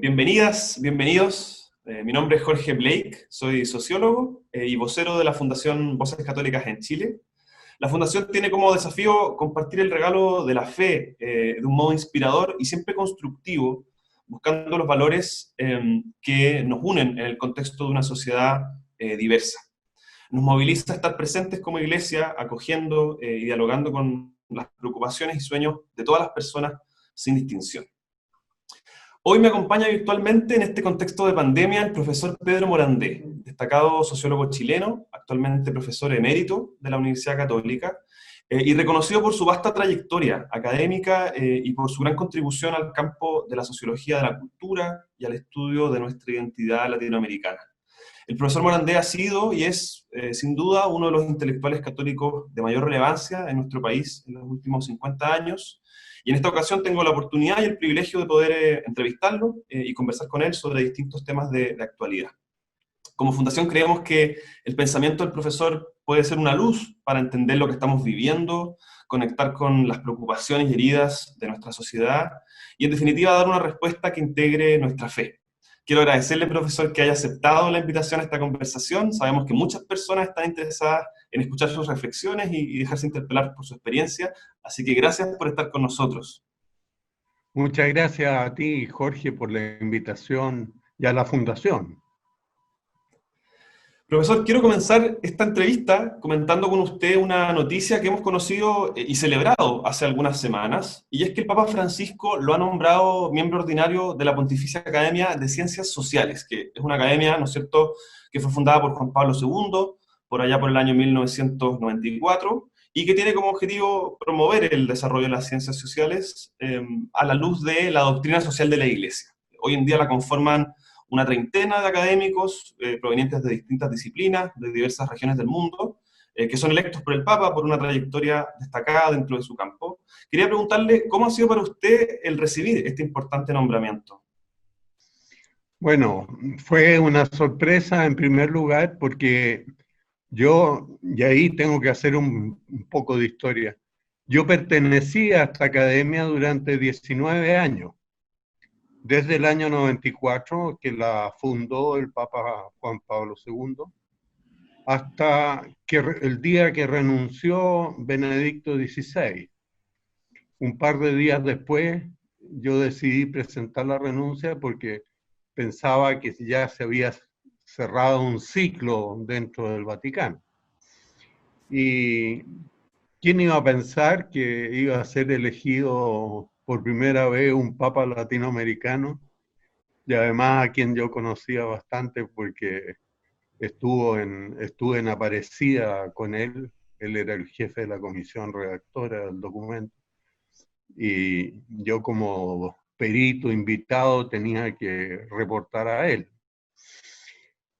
Bienvenidas, bienvenidos. Mi nombre es Jorge Blake, soy sociólogo y vocero de la Fundación Voces Católicas en Chile. La Fundación tiene como desafío compartir el regalo de la fe de un modo inspirador y siempre constructivo, buscando los valores que nos unen en el contexto de una sociedad diversa. Nos moviliza a estar presentes como iglesia, acogiendo y dialogando con las preocupaciones y sueños de todas las personas sin distinción. Hoy me acompaña virtualmente en este contexto de pandemia el profesor Pedro Morandé, destacado sociólogo chileno, actualmente profesor emérito de la Universidad Católica, y reconocido por su vasta trayectoria académica y por su gran contribución al campo de la sociología de la cultura y al estudio de nuestra identidad latinoamericana. El profesor Morandé ha sido y es, sin duda, uno de los intelectuales católicos de mayor relevancia en nuestro país en los últimos 50 años, y en esta ocasión tengo la oportunidad y el privilegio de poder entrevistarlo y conversar con él sobre distintos temas de actualidad. Como fundación creemos que el pensamiento del profesor puede ser una luz para entender lo que estamos viviendo, conectar con las preocupaciones y heridas de nuestra sociedad y en definitiva dar una respuesta que integre nuestra fe. Quiero agradecerle, profesor, que haya aceptado la invitación a esta conversación. Sabemos que muchas personas están interesadas en escuchar sus reflexiones y dejarse interpelar por su experiencia, así que gracias por estar con nosotros. Muchas gracias a ti, Jorge, por la invitación y a la Fundación. Profesor, quiero comenzar esta entrevista comentando con usted una noticia que hemos conocido y celebrado hace algunas semanas, y es que el Papa Francisco lo ha nombrado miembro ordinario de la Pontificia Academia de Ciencias Sociales, que es una academia, ¿no es cierto?, que fue fundada por Juan Pablo II, por allá por el año 1994, y que tiene como objetivo promover el desarrollo de las ciencias sociales a la luz de la doctrina social de la Iglesia. Hoy en día la conforman una treintena de académicos provenientes de distintas disciplinas, de diversas regiones del mundo, que son electos por el Papa por una trayectoria destacada dentro de su campo. Quería preguntarle, ¿cómo ha sido para usted el recibir este importante nombramiento? Bueno, fue una sorpresa en primer lugar porque yo, y ahí tengo que hacer un poco de historia, yo pertenecí a esta academia durante 19 años. Desde el año 94, que la fundó el Papa Juan Pablo II, hasta que el día que renunció Benedicto XVI. Un par de días después, yo decidí presentar la renuncia porque pensaba que ya se había cerrado un ciclo dentro del Vaticano. Y ¿quién iba a pensar que iba a ser elegido por primera vez un papa latinoamericano? Y además a quien yo conocía bastante porque estuve en Aparecida con él era el jefe de la comisión redactora del documento, y yo como perito invitado tenía que reportar a él.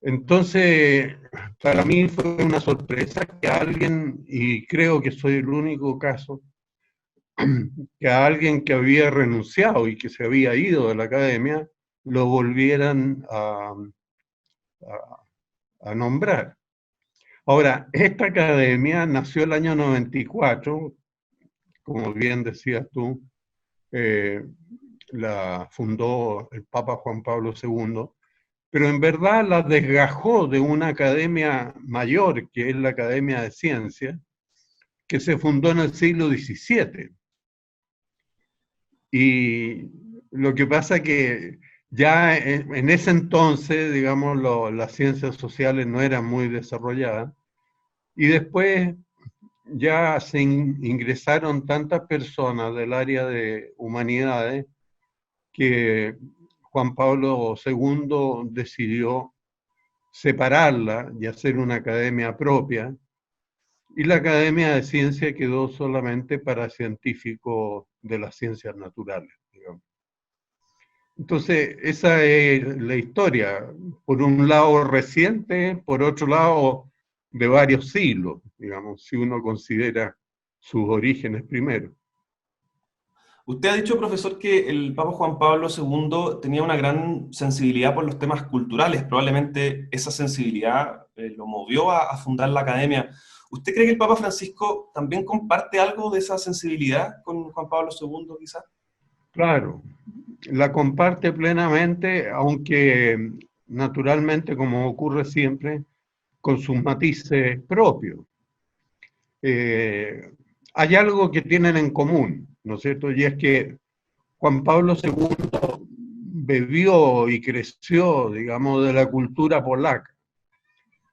Entonces, para mí fue una sorpresa que alguien, y creo que soy el único caso, que a alguien que había renunciado y que se había ido de la academia, lo volvieran a nombrar. Ahora, esta academia nació el año 94, como bien decías tú, la fundó el Papa Juan Pablo II, pero en verdad la desgajó de una academia mayor, que es la Academia de Ciencias, que se fundó en el siglo XVII. Y lo que pasa que ya en ese entonces, digamos, las ciencias sociales no eran muy desarrolladas, y después ya se ingresaron tantas personas del área de humanidades que Juan Pablo II decidió separarla y hacer una academia propia, y la Academia de Ciencia quedó solamente para científicos de las ciencias naturales, digamos. Entonces, esa es la historia, por un lado reciente, por otro lado de varios siglos, digamos, si uno considera sus orígenes primero. Usted ha dicho, profesor, que el Papa Juan Pablo II tenía una gran sensibilidad por los temas culturales. Probablemente esa sensibilidad lo movió a fundar la academia. ¿Usted cree que el Papa Francisco también comparte algo de esa sensibilidad con Juan Pablo II, quizás? Claro, la comparte plenamente, aunque naturalmente, como ocurre siempre, con sus matices propios. Eh, Hay algo que tienen en común, ¿no es cierto? Y es que Juan Pablo II bebió y creció, digamos, de la cultura polaca.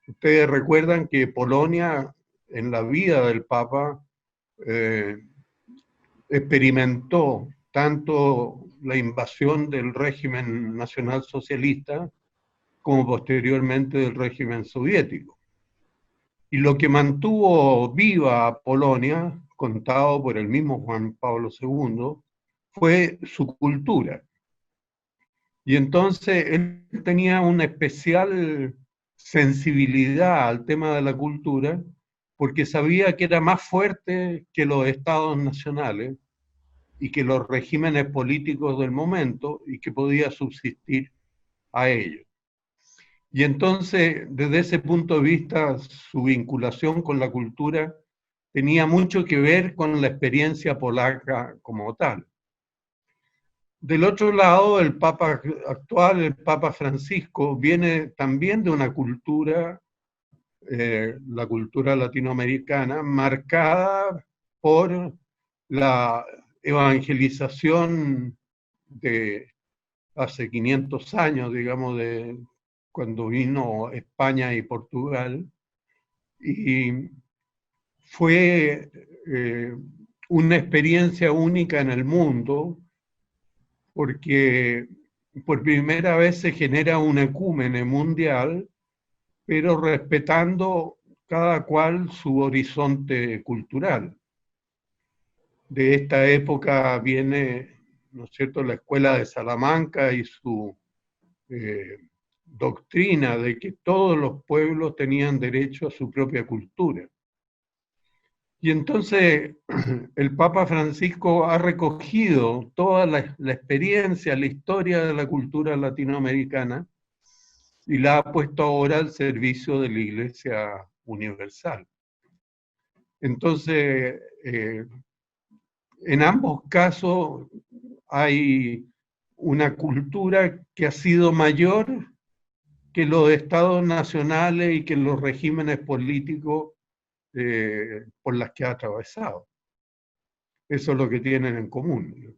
Ustedes recuerdan que Polonia, en la vida del Papa, eh, experimentó tanto la invasión del régimen nacionalsocialista como posteriormente del régimen soviético. Y lo que mantuvo viva a Polonia, contado por el mismo Juan Pablo II, fue su cultura. Y entonces él tenía una especial sensibilidad al tema de la cultura porque sabía que era más fuerte que los estados nacionales y que los regímenes políticos del momento y que podía subsistir a ellos. Y entonces, desde ese punto de vista, su vinculación con la cultura tenía mucho que ver con la experiencia polaca como tal. Del otro lado, el Papa actual, el Papa Francisco, viene también de una cultura, la cultura latinoamericana, marcada por la evangelización de hace 500 años, digamos, de cuando vino España y Portugal, y fue una experiencia única en el mundo, porque por primera vez se genera un ecúmene mundial, pero respetando cada cual su horizonte cultural. De esta época viene, ¿no es cierto?, la Escuela de Salamanca y su doctrina de que todos los pueblos tenían derecho a su propia cultura. Y entonces el Papa Francisco ha recogido toda la experiencia, la historia de la cultura latinoamericana y la ha puesto ahora al servicio de la Iglesia Universal. Entonces, en ambos casos hay una cultura que ha sido mayor que los estados nacionales y que los regímenes políticos por las que ha atravesado. Eso es lo que tienen en común.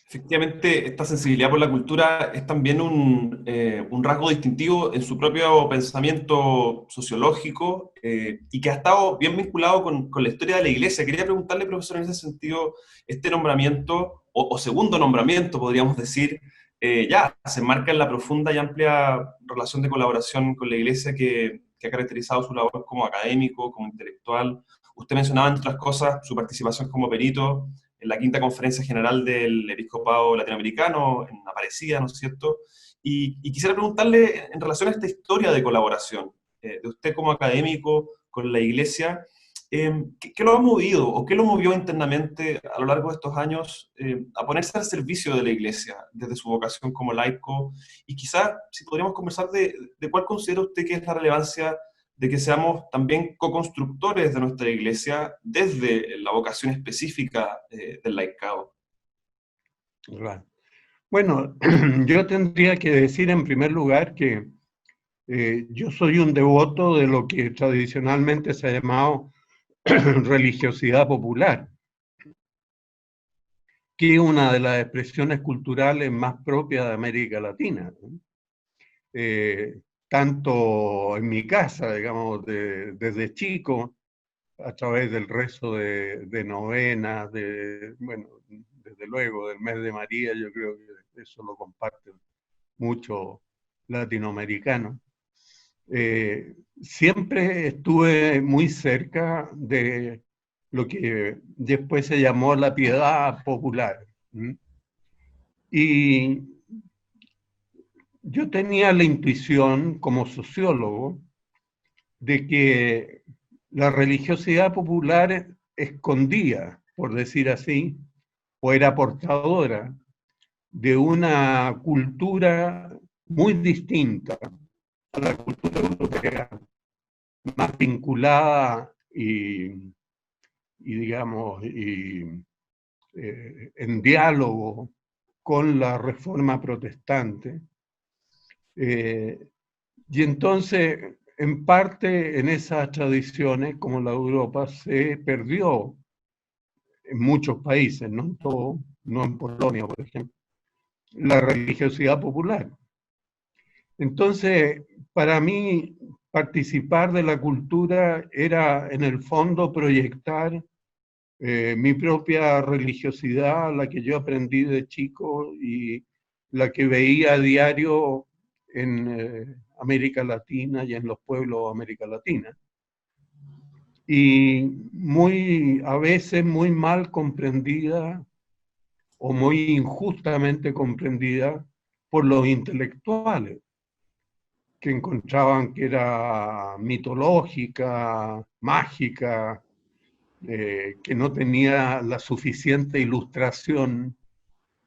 Efectivamente, esta sensibilidad por la cultura es también un rasgo distintivo en su propio pensamiento sociológico y que ha estado bien vinculado con la historia de la Iglesia. Quería preguntarle, profesor, en ese sentido, este nombramiento, o segundo nombramiento, podríamos decir, ya se enmarca en la profunda y amplia relación de colaboración con la Iglesia que ha caracterizado su labor como académico, como intelectual. Usted mencionaba, entre otras cosas, su participación como perito en la quinta conferencia general del episcopado latinoamericano, en Aparecida, ¿no es cierto? Y quisiera preguntarle, en relación a esta historia de colaboración, de usted como académico con la Iglesia, ¿qué lo ha movido o qué lo movió internamente a lo largo de estos años a ponerse al servicio de la Iglesia desde su vocación como laico? Y quizás, si podríamos conversar de cuál considera usted que es la relevancia de que seamos también co-constructores de nuestra Iglesia desde la vocación específica del laicado. Claro. Bueno, yo tendría que decir en primer lugar que yo soy un devoto de lo que tradicionalmente se ha llamado religiosidad popular, que es una de las expresiones culturales más propias de América Latina, ¿no? Tanto en mi casa, digamos, desde chico, a través del rezo de novenas, bueno, desde luego del mes de María, yo creo que eso lo comparten muchos latinoamericanos. Siempre estuve muy cerca de lo que después se llamó la piedad popular. Y yo tenía la intuición como sociólogo de que la religiosidad popular escondía, por decir así, o era portadora de una cultura muy distinta a la cultura europea, más vinculada y digamos, y en diálogo con la Reforma Protestante. Y entonces, en parte, en esas tradiciones, como la de Europa, se perdió en muchos países, no en todo, no en Polonia, por ejemplo, la religiosidad popular. Entonces, para mí, participar de la cultura era, en el fondo, proyectar mi propia religiosidad, la que yo aprendí de chico y la que veía a diario en América Latina y en los pueblos de América Latina. Y a veces muy mal comprendida o muy injustamente comprendida por los intelectuales, que encontraban que era mitológica, mágica, que no tenía la suficiente ilustración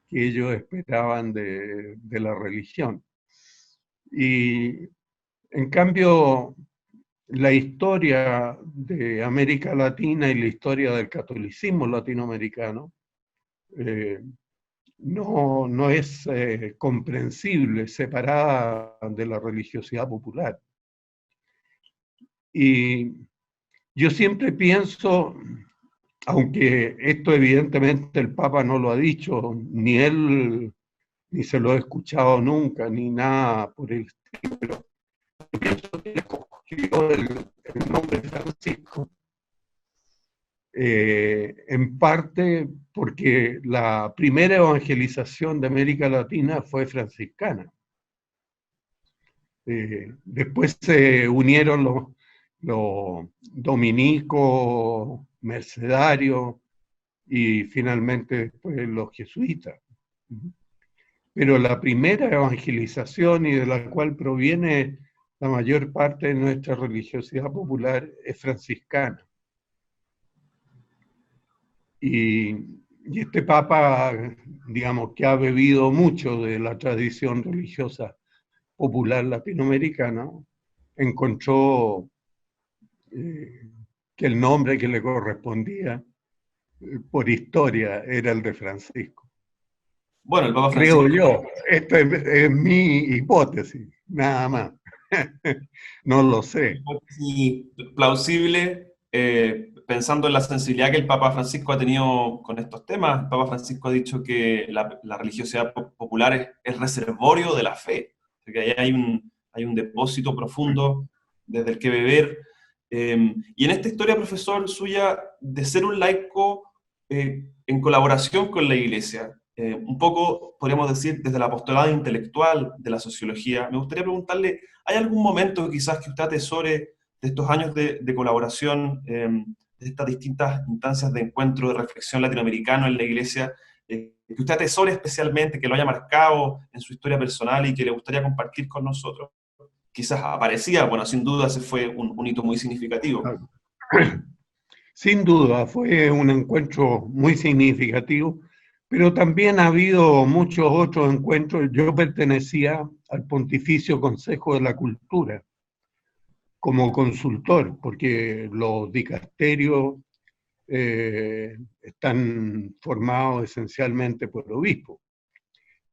que ellos esperaban de la religión. Y en cambio, la historia de América Latina y la historia del catolicismo latinoamericano no es comprensible, separada de la religiosidad popular. Y yo siempre pienso, aunque esto evidentemente el Papa no lo ha dicho, ni él, ni se lo he escuchado nunca, ni nada por el estilo, pero pienso que él escogió el nombre Francisco, en parte porque la primera evangelización de América Latina fue franciscana. Después se unieron los dominicos, mercedarios y finalmente después los jesuitas. Pero la primera evangelización y de la cual proviene la mayor parte de nuestra religiosidad popular es franciscana. Y este Papa, digamos, que ha bebido mucho de la tradición religiosa popular latinoamericana, encontró que el nombre que le correspondía por historia era el de Francisco. Bueno, el Papa Creo Francisco yo, esta es mi hipótesis, nada más. No lo sé. y plausible, pensando en la sensibilidad que el Papa Francisco ha tenido con estos temas. El Papa Francisco ha dicho que la religiosidad popular es reservorio de la fe, que ahí hay un depósito profundo desde el que beber. Y en esta historia, profesor, suya, de ser un laico en colaboración con la Iglesia, un poco, podríamos decir, desde el apostolado intelectual de la sociología, me gustaría preguntarle, ¿hay algún momento quizás que usted atesore de estos años de colaboración, de estas distintas instancias de encuentro, de reflexión latinoamericano en la Iglesia, que usted atesore especialmente, que lo haya marcado en su historia personal y que le gustaría compartir con nosotros? Quizás aparecía, bueno, sin duda ese fue un hito muy significativo. Sin duda, fue un encuentro muy significativo, pero también ha habido muchos otros encuentros. Yo pertenecía al Pontificio Consejo de la Cultura como consultor, porque los dicasterios están formados esencialmente por obispos.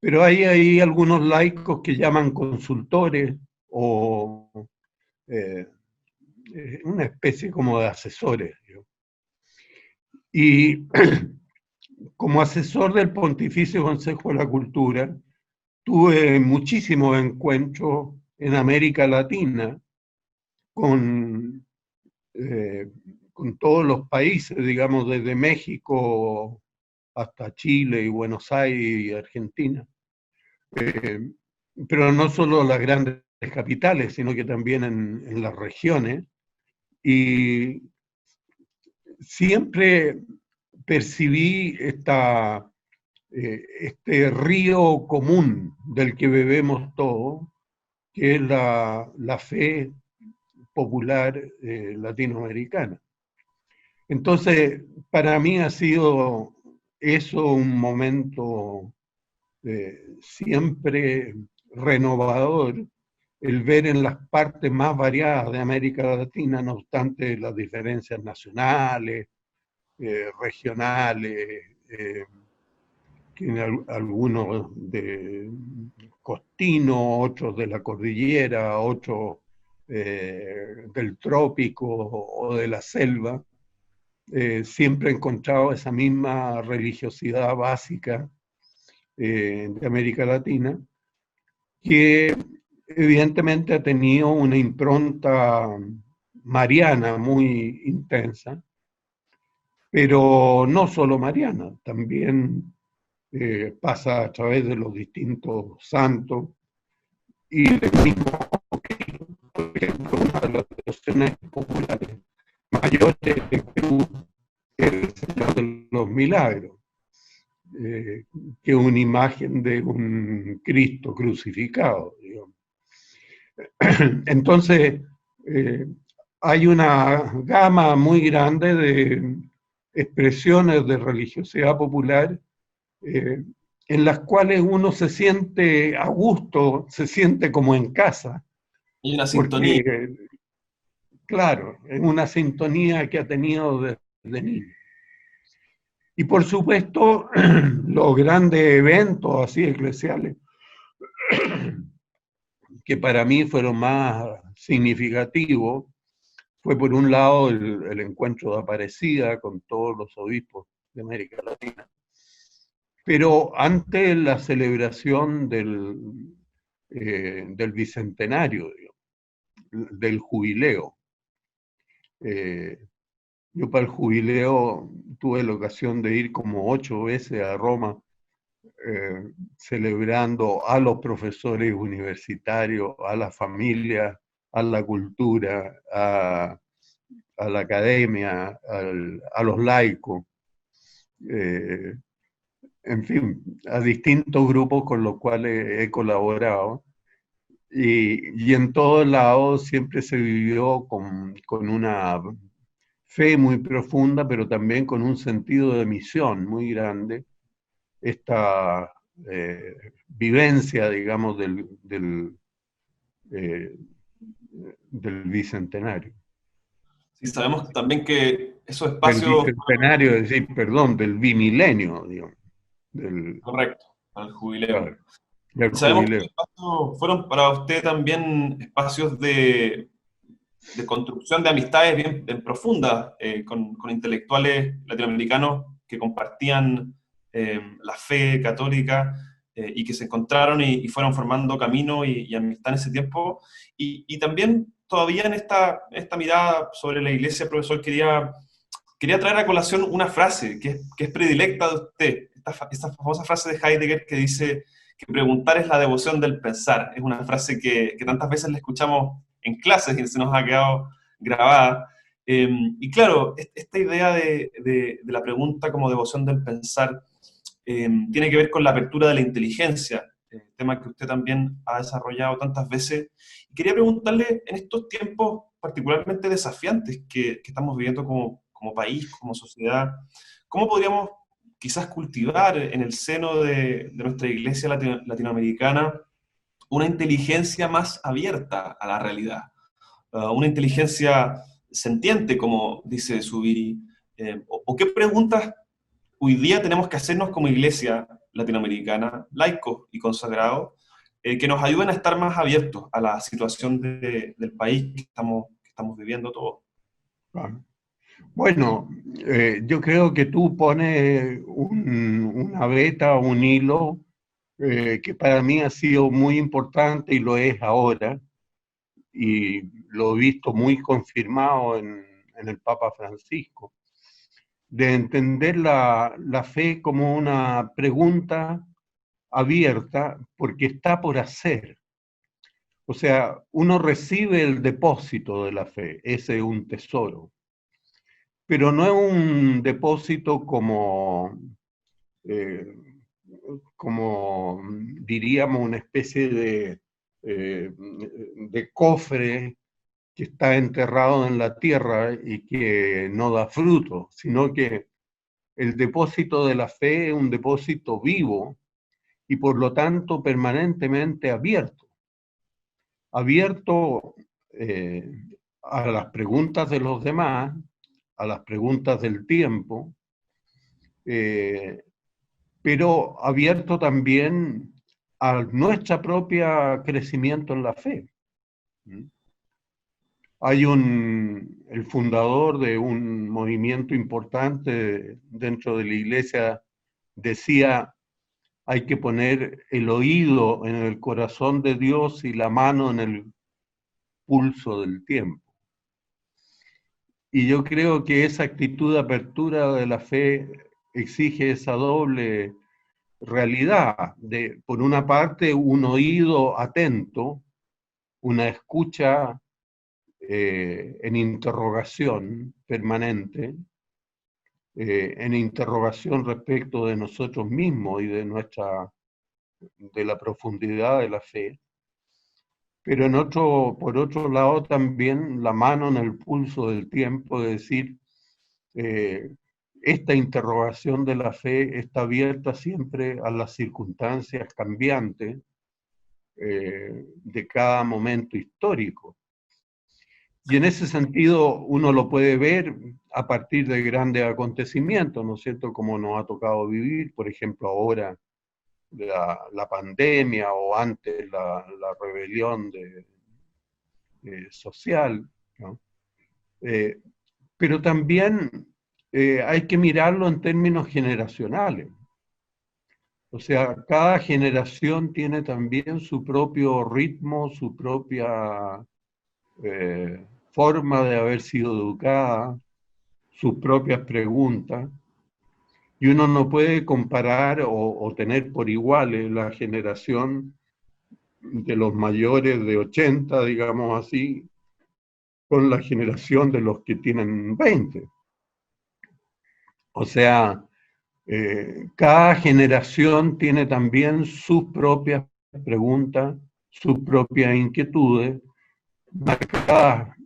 Pero hay algunos laicos que llaman consultores o eh, una especie como de asesores. Y como asesor del Pontificio Consejo de la Cultura, tuve muchísimos encuentros en América Latina con, con todos los países, digamos, desde México hasta Chile y Buenos Aires y Argentina. Pero no solo las grandes capitales, sino que también en las regiones. Y siempre percibí este río común del que bebemos todos, que es la fe popular latinoamericana. Entonces, para mí ha sido eso un momento siempre renovador, el ver en las partes más variadas de América Latina, no obstante las diferencias nacionales, regionales, algunos de Costino, otros de la cordillera, otros del trópico o de la selva, siempre he encontrado esa misma religiosidad básica de América Latina, que evidentemente ha tenido una impronta mariana muy intensa, pero no solo mariana, también pasa a través de los distintos santos y del mismo Cristo. Por ejemplo, una de las devociones populares mayores de Perú es el Señor de los Milagros, que es una imagen de un Cristo crucificado, digamos. Entonces, hay una gama muy grande de expresiones de religiosidad popular en las cuales uno se siente a gusto, se siente como en casa, Y una sintonía. porque, claro, es una sintonía que ha tenido desde niño. Y por supuesto, los grandes eventos así eclesiales, que para mí fueron más significativos, fue por un lado el encuentro de Aparecida con todos los obispos de América Latina, pero antes la celebración del bicentenario, digamos, del jubileo. Yo para el jubileo tuve la ocasión de ir como 8 veces a Roma, celebrando a los profesores universitarios, a la familia, a la cultura, a la academia, a los laicos, en fin, a distintos grupos con los cuales he colaborado. Y en todos lados siempre se vivió con una fe muy profunda, pero también con un sentido de misión muy grande, esta vivencia, digamos, eh, del bicentenario. Sí, sabemos también que esos Del espacios, bicentenario, es decir, perdón, del bimilenio, digamos, del, correcto, para el jubileo. claro, del Y sabemos que jubileo. estos espacios fueron para usted también espacios de construcción de amistades bien profundas con intelectuales latinoamericanos que compartían la fe católica y que se encontraron y fueron formando camino y amistad en ese tiempo. Y también todavía en esta mirada sobre la iglesia, profesor, quería traer a colación una frase que es predilecta de usted, esta famosa frase de Heidegger que dice que preguntar es la devoción del pensar. Es una frase que tantas veces la escuchamos en clases y se nos ha quedado grabada. Y claro, esta idea de la pregunta como devoción del pensar tiene que ver con la apertura de la inteligencia, tema que usted también ha desarrollado tantas veces. Y quería preguntarle, en estos tiempos particularmente desafiantes que estamos viviendo como país, como sociedad, ¿cómo podríamos quizás cultivar en el seno de nuestra iglesia latinoamericana una inteligencia más abierta a la realidad? Una inteligencia sentiente, como dice Zubiri, o qué preguntas hoy día tenemos que hacernos como iglesia latinoamericana, laicos y consagrados, que nos ayuden a estar más abiertos a la situación del país que estamos viviendo todos. Claro. Bueno, yo creo que tú pones una veta, un hilo, que para mí ha sido muy importante y lo es ahora, y lo he visto muy confirmado en el Papa Francisco, de entender la fe como una pregunta abierta porque está por hacer. O sea, uno recibe el depósito de la fe, ese es un tesoro, pero no es un depósito eh, como diríamos, una especie de cofre que está enterrado en la tierra y que no da fruto, sino que el depósito de la fe es un depósito vivo y por lo tanto permanentemente abierto. Abierto eh, a las preguntas de los demás, a las preguntas del tiempo, eh, pero abierto también a nuestra propia crecimiento en la fe. Hay el fundador de un movimiento importante dentro de la iglesia decía, hay que poner el oído en el corazón de Dios y la mano en el pulso del tiempo. Y yo creo que esa actitud de apertura de la fe exige esa doble realidad, de por una parte un oído atento, una escucha en interrogación permanente, en interrogación respecto de nosotros mismos y de la profundidad de la fe, pero por otro lado también la mano en el pulso del tiempo, es decir, eh, esta interrogación de la fe está abierta siempre a las circunstancias cambiantes de cada momento histórico. Y en ese sentido uno lo puede ver a partir de grandes acontecimientos, ¿no es cierto? Como nos ha tocado vivir, por ejemplo, ahora la pandemia o antes la rebelión social, ¿no? Eh, pero también hay que mirarlo en términos generacionales. O sea, cada generación tiene también su propio ritmo, su propia forma de haber sido educada, sus propias preguntas, y uno no puede comparar o tener por iguales la generación de los mayores de 80, digamos así, con la generación de los que tienen 20. O sea, cada generación tiene también sus propias preguntas, sus propias inquietudes, marcadas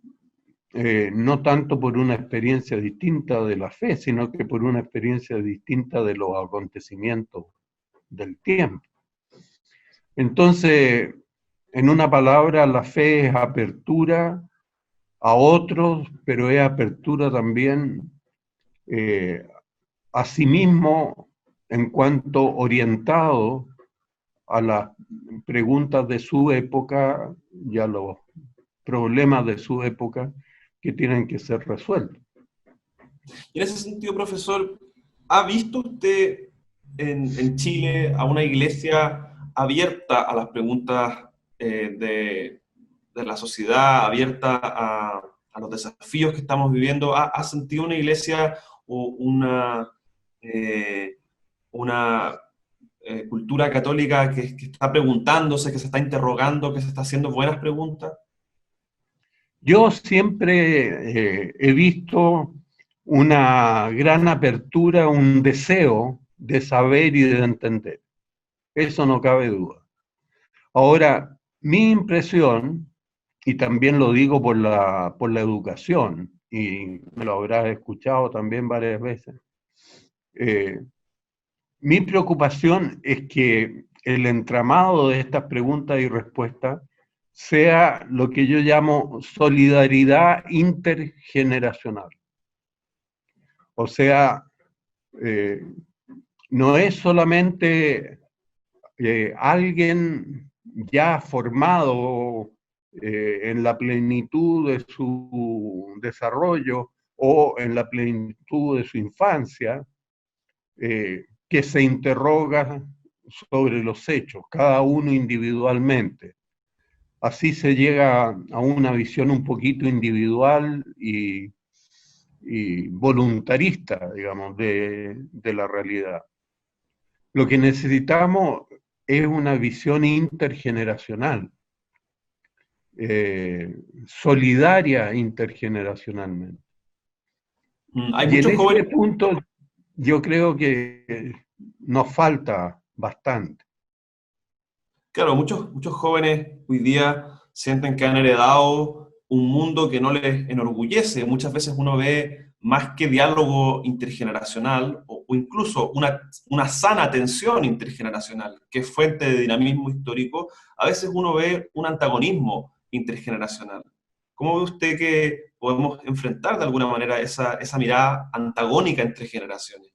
no tanto por una experiencia distinta de la fe, sino que por una experiencia distinta de los acontecimientos del tiempo. Entonces, en una palabra, la fe es apertura a otros, pero es apertura también a sí mismo en cuanto orientado a las preguntas de su época y a los problemas de su época que tienen que ser resueltos. Y en ese sentido, profesor, ¿ha visto usted en Chile a una iglesia abierta a las preguntas de la sociedad, abierta a los desafíos que estamos viviendo? ¿Ha sentido una iglesia o eh, una cultura católica que está preguntándose, que se está interrogando, que se está haciendo buenas preguntas? Yo siempre he visto una gran apertura, un deseo de saber y de entender. Eso no cabe duda. Ahora, mi impresión, y también lo digo por la educación, y me lo habrás escuchado también varias veces, eh, mi preocupación es que el entramado de estas preguntas y respuestas sea lo que yo llamo solidaridad intergeneracional. O sea, eh, no es solamente alguien ya formado en la plenitud de su desarrollo o en la plenitud de su infancia, que se interroga sobre los hechos, cada uno individualmente. Así se llega a una visión un poquito individual y voluntarista, digamos, de la realidad. Lo que necesitamos es una visión intergeneracional, solidaria intergeneracionalmente. Hay Y en muchos este jóvenes. punto yo creo que nos falta bastante. Claro, muchos jóvenes hoy día sienten que han heredado un mundo que no les enorgullece. Muchas veces uno ve más que diálogo intergeneracional o incluso una sana tensión intergeneracional, que es fuente de dinamismo histórico, a veces uno ve un antagonismo intergeneracional. ¿Cómo ve usted que podemos enfrentar de alguna manera esa mirada antagónica entre generaciones?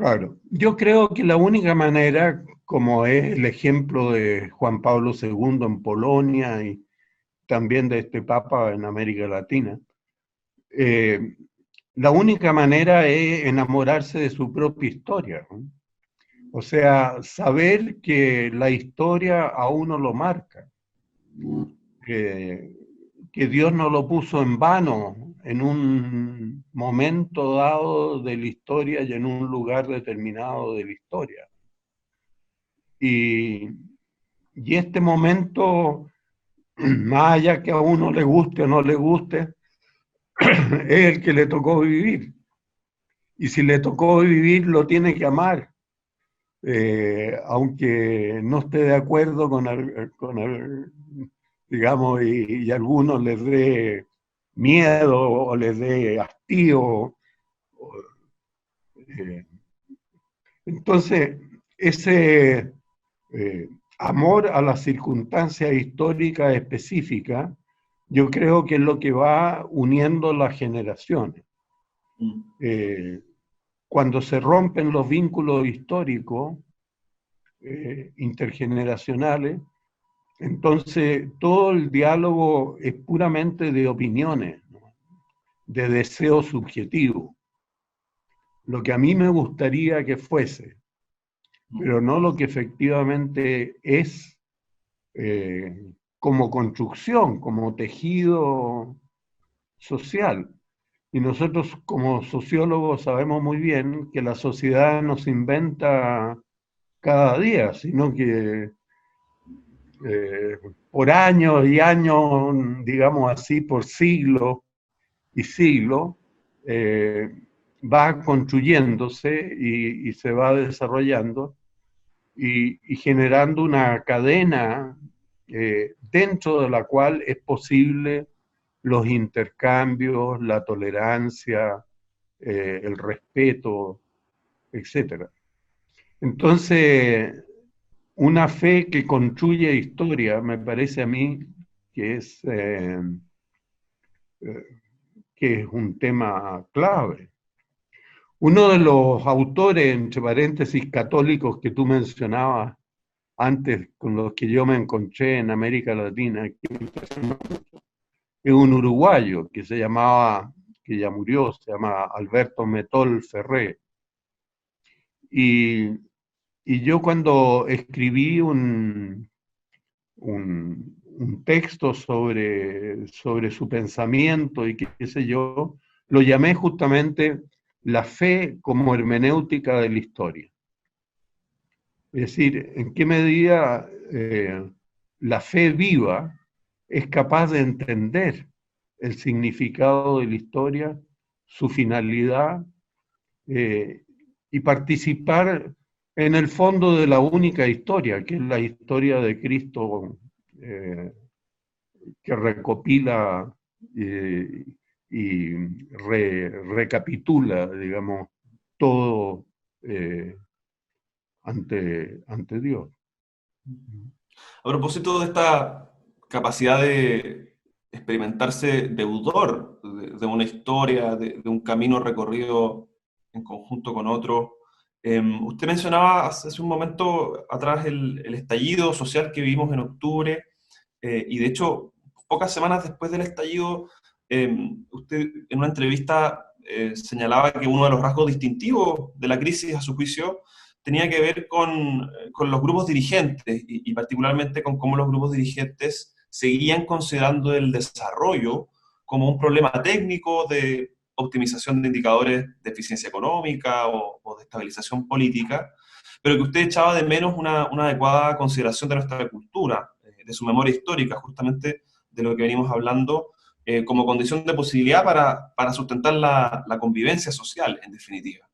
Claro, yo creo que la única manera, como es el ejemplo de Juan Pablo II en Polonia y también de este Papa en América Latina, eh, la única manera es enamorarse de su propia historia, ¿no? O sea, saber que la historia a uno lo marca, que, que Dios no lo puso en vano en un momento dado de la historia y en un lugar determinado de la historia. Y, y este momento, más allá que a uno le guste o no le guste, es el que le tocó vivir. Y si le tocó vivir, lo tiene que amar. Aunque no esté de acuerdo digamos, y algunos les dé miedo o les dé hastío. Eh, entonces, ese amor a las circunstancias históricas específicas, yo creo que es lo que va uniendo las generaciones. Eh, Cuando se rompen los vínculos históricos intergeneracionales, entonces todo el diálogo es puramente de opiniones, ¿no? De deseo subjetivo. Lo que a mí me gustaría que fuese, pero no lo que efectivamente es como construcción, como tejido social. Y nosotros como sociólogos sabemos muy bien que la sociedad no se inventa cada día, sino que por años y años, digamos así, por siglos y siglos, eh, va construyéndose y se va desarrollando y generando una cadena dentro de la cual es posible los intercambios, la tolerancia, el respeto, etcétera. Entonces, una fe que construye historia, me parece a mí que que es un tema clave. Uno de los autores, entre paréntesis, católicos que tú mencionabas antes, con los que yo me encontré en América Latina, es un uruguayo que se llamaba, que ya murió, se llama Alberto Metol Ferré. Y, y yo cuando escribí un texto sobre su pensamiento y qué sé yo, lo llamé justamente la fe como hermenéutica de la historia. Es decir, en qué medida la fe viva es capaz de entender el significado de la historia, su finalidad, eh, y participar en el fondo de la única historia, que es la historia de Cristo, que recopila y recapitula, digamos, todo ante Dios. A propósito de esta capacidad de experimentarse deudor de una historia, de un camino recorrido en conjunto con otro, usted mencionaba hace un momento atrás el estallido social que vivimos en octubre, y de hecho, pocas semanas después del estallido, usted en una entrevista señalaba que uno de los rasgos distintivos de la crisis, a su juicio, tenía que ver con los grupos dirigentes y particularmente con cómo los grupos dirigentes seguían considerando el desarrollo como un problema técnico de optimización de indicadores de eficiencia económica o de estabilización política, pero que usted echaba de menos una adecuada consideración de nuestra cultura, de su memoria histórica, justamente de lo que venimos hablando, como condición de posibilidad para sustentar la convivencia social, en definitiva.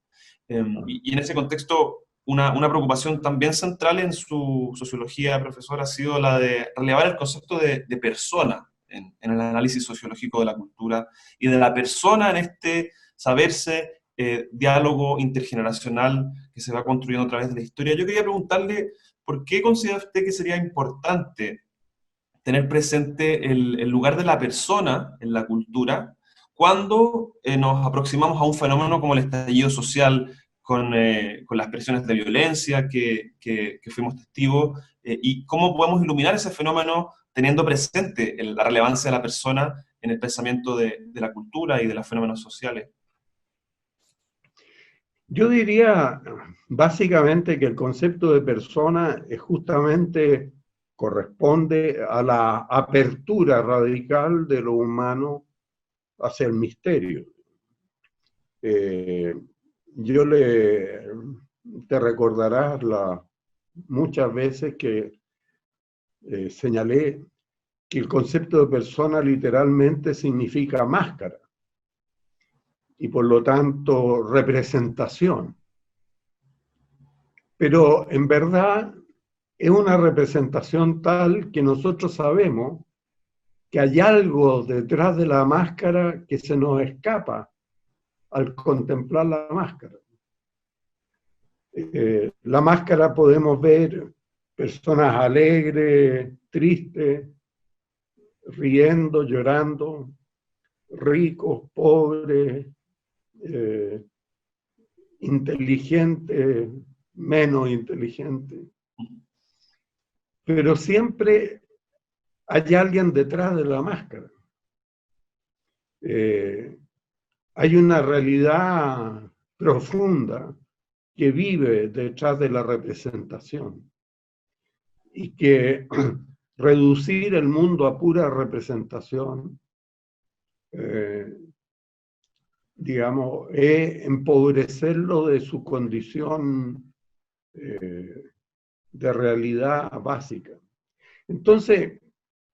Y en ese contexto, una preocupación también central en su sociología, profesor, ha sido la de relevar el concepto de persona en el análisis sociológico de la cultura y de la persona en este saberse, diálogo intergeneracional que se va construyendo a través de la historia. Yo quería preguntarle, ¿por qué considera usted que sería importante tener presente el lugar de la persona en la cultura cuando nos aproximamos a un fenómeno como el estallido social, con las presiones de violencia que fuimos testigos, y cómo podemos iluminar ese fenómeno teniendo presente la relevancia de la persona en el pensamiento de la cultura y de los fenómenos sociales. Yo diría básicamente que el concepto de persona es justamente corresponde a la apertura radical de lo humano hacia el misterio. Eh, te recordarás muchas veces que señalé que el concepto de persona literalmente significa máscara y por lo tanto representación. Pero en verdad es una representación tal que nosotros sabemos que hay algo detrás de la máscara que se nos escapa al contemplar la máscara. La máscara podemos ver personas alegres, tristes, riendo, llorando, ricos, pobres, inteligentes, menos inteligentes. Pero siempre hay alguien detrás de la máscara. Hay una realidad profunda que vive detrás de la representación y que reducir el mundo a pura representación, digamos, es empobrecerlo de su condición de realidad básica. Entonces,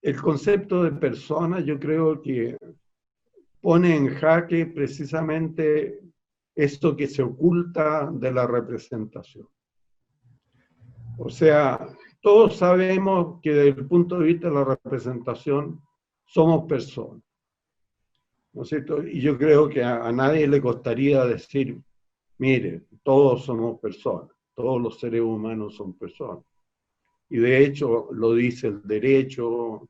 el concepto de persona yo creo que pone en jaque precisamente esto que se oculta de la representación. O sea, todos sabemos que desde el punto de vista de la representación somos personas, ¿no es cierto? Y yo creo que a nadie le costaría decir, mire, todos somos personas, todos los seres humanos son personas. Y de hecho lo dice el derecho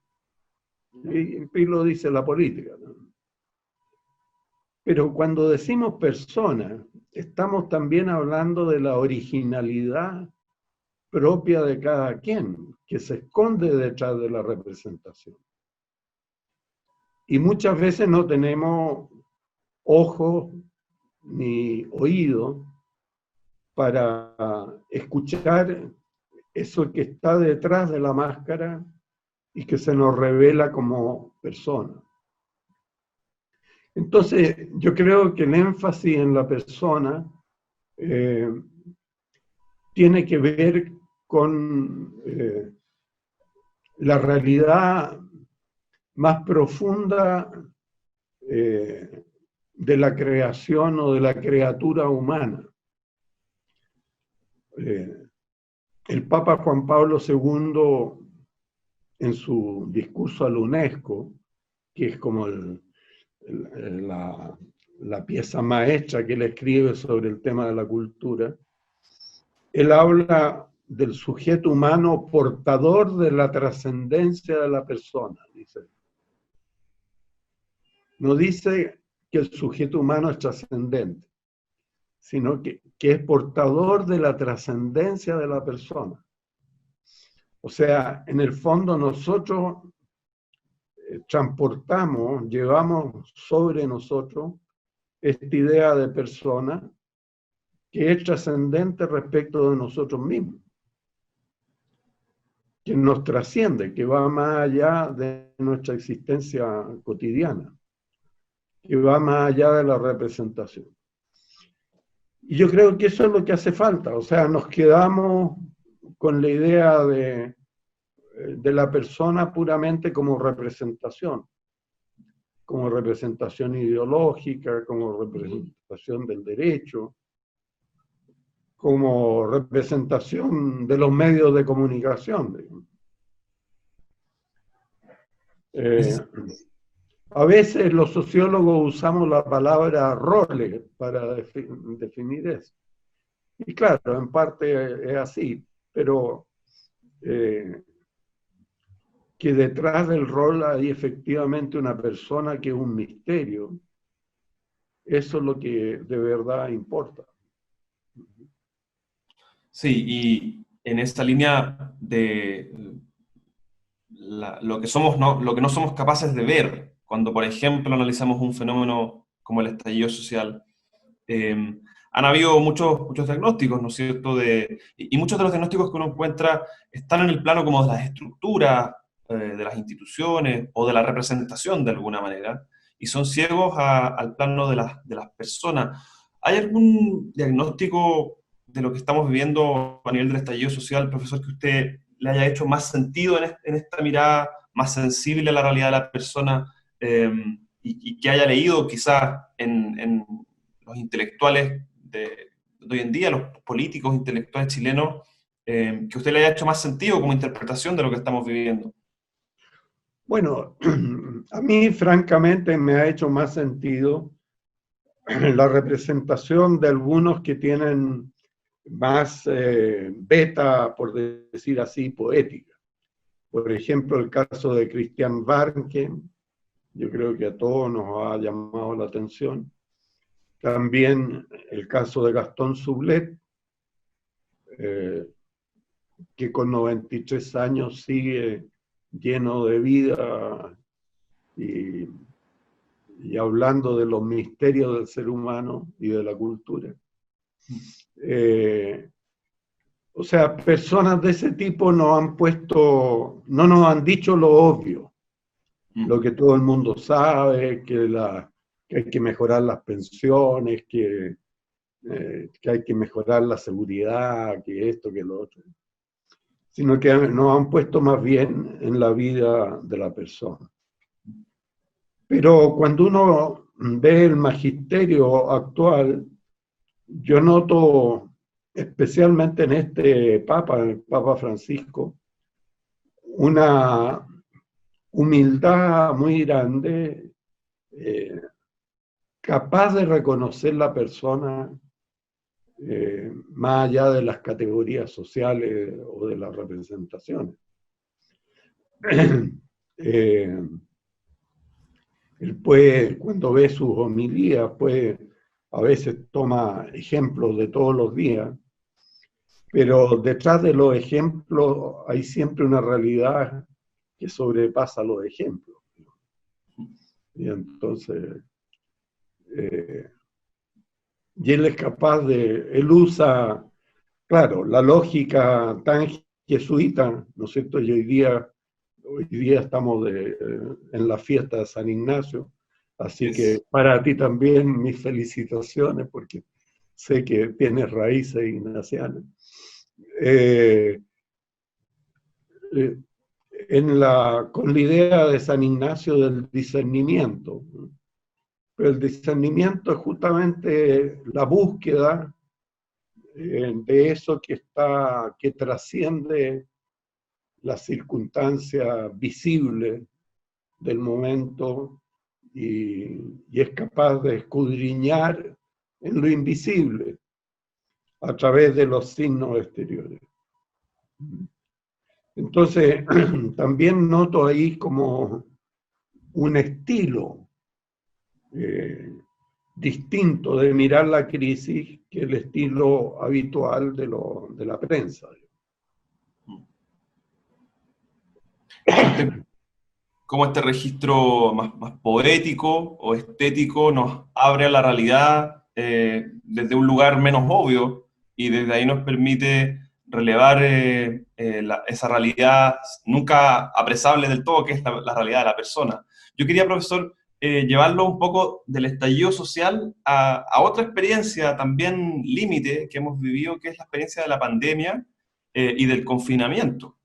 y lo dice la política, ¿no? Pero cuando decimos persona, estamos también hablando de la originalidad propia de cada quien, que se esconde detrás de la representación. Y muchas veces no tenemos ojos ni oídos para escuchar eso que está detrás de la máscara y que se nos revela como persona. Entonces, yo creo que el énfasis en la persona tiene que ver con la realidad más profunda de la creación o de la criatura humana. El Papa Juan Pablo II, en su discurso a la UNESCO, que es como la pieza maestra que él escribe sobre el tema de la cultura, él habla del sujeto humano portador de la trascendencia de la persona, dice. No dice que el sujeto humano es trascendente, sino que es portador de la trascendencia de la persona. O sea, en el fondo nosotros transportamos, llevamos sobre nosotros esta idea de persona que es trascendente respecto de nosotros mismos, que nos trasciende, que va más allá de nuestra existencia cotidiana, que va más allá de la representación. Y yo creo que eso es lo que hace falta, o sea, nos quedamos con la idea de la persona puramente como representación ideológica, como representación del derecho, como representación de los medios de comunicación. A veces los sociólogos usamos la palabra roles para definir eso. Y claro, en parte es así, pero que detrás del rol hay efectivamente una persona que es un misterio. Eso es lo que de verdad importa. Sí, y en esta línea de lo que somos, lo que no somos capaces de ver, cuando por ejemplo analizamos un fenómeno como el estallido social, han habido muchos diagnósticos, ¿no es cierto? Y muchos de los diagnósticos que uno encuentra están en el plano como de las estructuras, de las instituciones o de la representación de alguna manera, y son ciegos al plano de las personas. ¿Hay algún diagnóstico de lo que estamos viviendo a nivel del estallido social, profesor, que usted le haya hecho más sentido en esta mirada más sensible a la realidad de la persona, y que haya leído quizás en los intelectuales de hoy en día, los políticos intelectuales chilenos, que a usted le haya hecho más sentido como interpretación de lo que estamos viviendo? Bueno, a mí francamente me ha hecho más sentido la representación de algunos que tienen más beta, por decir así, poética. Por ejemplo, el caso de Christian Warnke, yo creo que a todos nos ha llamado la atención. También el caso de Gastón Sublet, eh, que con 93 años sigue lleno de vida y, y hablando de los misterios del ser humano y de la cultura. Eh, o sea, personas de ese tipo nos han puesto, no nos han dicho lo obvio, lo que todo el mundo sabe, que hay que mejorar las pensiones, que hay que mejorar la seguridad, que esto, que lo otro, sino que nos han puesto más bien en la vida de la persona. Pero cuando uno ve el magisterio actual, yo noto, especialmente en este Papa, el Papa Francisco, una humildad muy grande, eh, capaz de reconocer la persona más allá de las categorías sociales o de las representaciones. eh, Él puede, cuando ve sus homilías, a veces toma ejemplos de todos los días, pero detrás de los ejemplos hay siempre una realidad que sobrepasa los ejemplos. Y entonces, eh, y él es capaz él usa, claro, la lógica tan jesuita, ¿no es cierto? Y hoy día estamos en la fiesta de San Ignacio, así que para ti también mis felicitaciones, porque sé que tienes raíces ignacianas. Eh, eh, con la idea de San Ignacio del discernimiento, ¿no? Pero el discernimiento es justamente la búsqueda de eso que trasciende la circunstancia visible del momento y es capaz de escudriñar en lo invisible a través de los signos exteriores. Entonces, también noto ahí como un estilo distinto de mirar la crisis que el estilo habitual de la prensa. Cómo este registro más poético o estético nos abre a la realidad, desde un lugar menos obvio, y desde ahí nos permite relevar esa realidad nunca apresable del todo, que es la realidad de la persona. Yo quería, profesor, llevarlo un poco del estallido social a otra experiencia también límite que hemos vivido, que es la experiencia de la pandemia, y del confinamiento.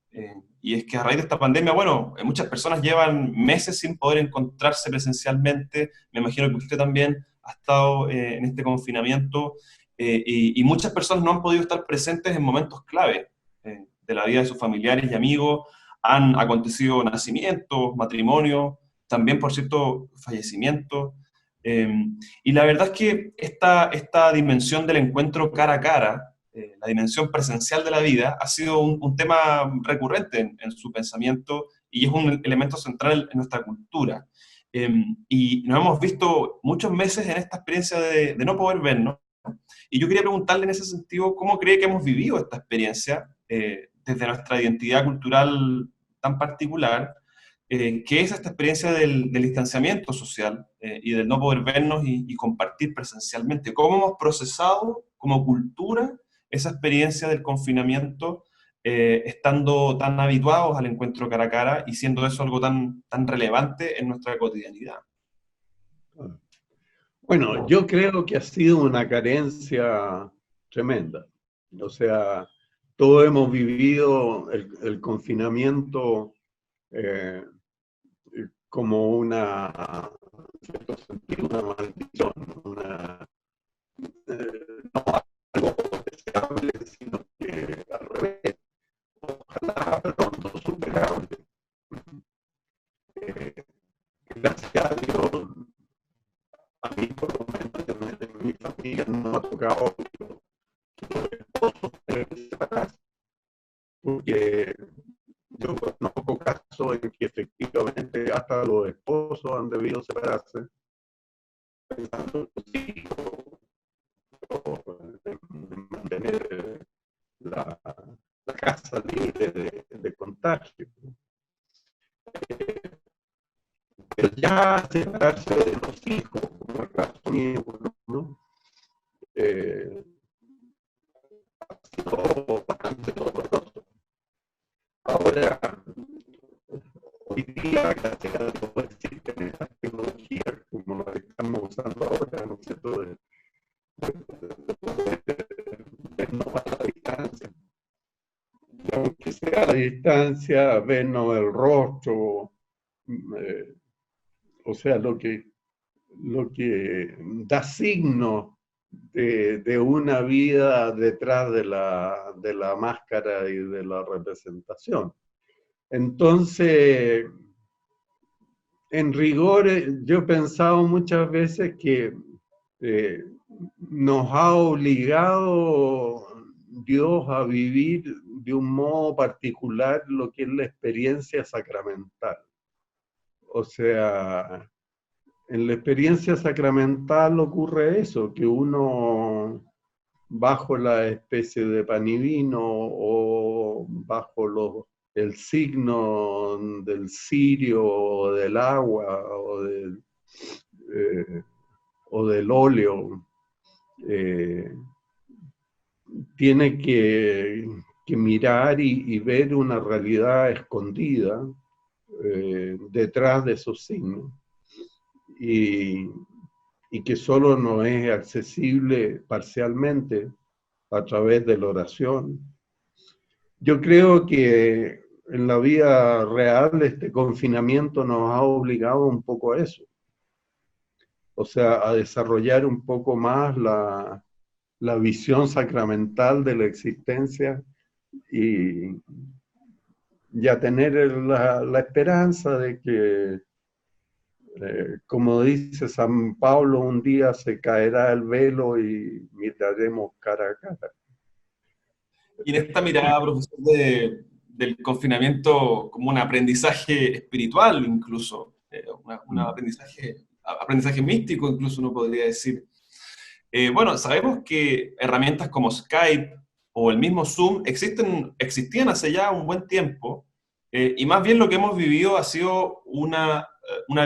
Y es que a raíz de esta pandemia, bueno, muchas personas llevan meses sin poder encontrarse presencialmente. Me imagino que usted también ha estado en este confinamiento, y muchas personas no han podido estar presentes en momentos clave de la vida de sus familiares y amigos. Han acontecido nacimientos, matrimonios, también, por cierto, fallecimientos. Eh, y la verdad es que esta dimensión del encuentro cara a cara, la dimensión presencial de la vida, ha sido un tema recurrente en su pensamiento y es un elemento central en nuestra cultura. Y nos hemos visto muchos meses en esta experiencia de no poder vernos, Y yo quería preguntarle en ese sentido, ¿cómo cree que hemos vivido esta experiencia desde nuestra identidad cultural tan particular? ¿Qué es esta experiencia del distanciamiento social y del no poder vernos y compartir presencialmente? ¿Cómo hemos procesado como cultura esa experiencia del confinamiento estando tan habituados al encuentro cara a cara y siendo eso algo tan relevante en nuestra cotidianidad? Bueno, yo creo que ha sido una carencia tremenda. O sea, todos hemos vivido el confinamiento eh, como en cierto sentido, una maldición, no algo deseable, sino que al revés, ojalá pronto superable. Eh, Gracias a Dios, a mí por lo menos en mi familia no ha tocado porque yo conozco casos en que efectivamente hasta los esposos han debido separarse pensando en los hijos o en mantener la casa libre de contagio. Pero ya separarse de los hijos, como el caso mío, ¿no? Ha sido bastante doloroso. Ahora, hoy día, gracias a Dios, existen estas tecnologías como las que estamos usando ahora, ¿no es cierto? Vernos a la distancia. Y aunque sea a la distancia, vernos el rostro, o sea, lo que da signo de una vida detrás de la máscara y de la representación. Entonces, en rigor, yo he pensado muchas veces que eh, nos ha obligado Dios a vivir de un modo particular lo que es la experiencia sacramental. O sea, en la experiencia sacramental ocurre eso, que uno bajo la especie de pan y vino o bajo el signo del cirio o del agua eh, o del óleo, eh, tiene que mirar y ver una realidad escondida detrás de esos signos y, y que solo nos es accesible parcialmente a través de la oración. Yo creo que en la vida real este confinamiento nos ha obligado un poco a eso, o sea, a desarrollar un poco más la visión sacramental de la existencia y, y a tener la esperanza de que, como dice San Pablo, un día se caerá el velo y miraremos cara a cara. Y en esta mirada, profesor, del confinamiento como un aprendizaje espiritual incluso, un aprendizaje místico incluso uno podría decir. Bueno, sabemos que herramientas como Skype o el mismo Zoom existían hace ya un buen tiempo, y más bien lo que hemos vivido ha sido una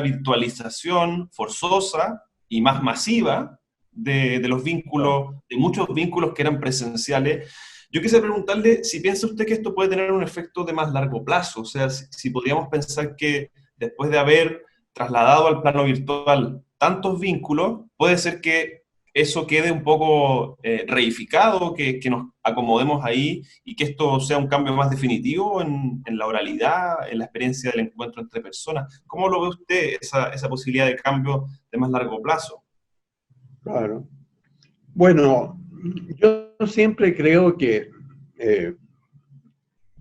virtualización forzosa y más masiva de los vínculos, de muchos vínculos que eran presenciales. Yo quisiera preguntarle si piensa usted que esto puede tener un efecto de más largo plazo, o sea, si podríamos pensar que después de haber trasladado al plano virtual tantos vínculos, puede ser que eso quede un poco reificado, que nos acomodemos ahí y que esto sea un cambio más definitivo en la oralidad, en la experiencia del encuentro entre personas. ¿Cómo lo ve usted, esa posibilidad de cambio de más largo plazo? Claro. Bueno, yo siempre creo que, eh,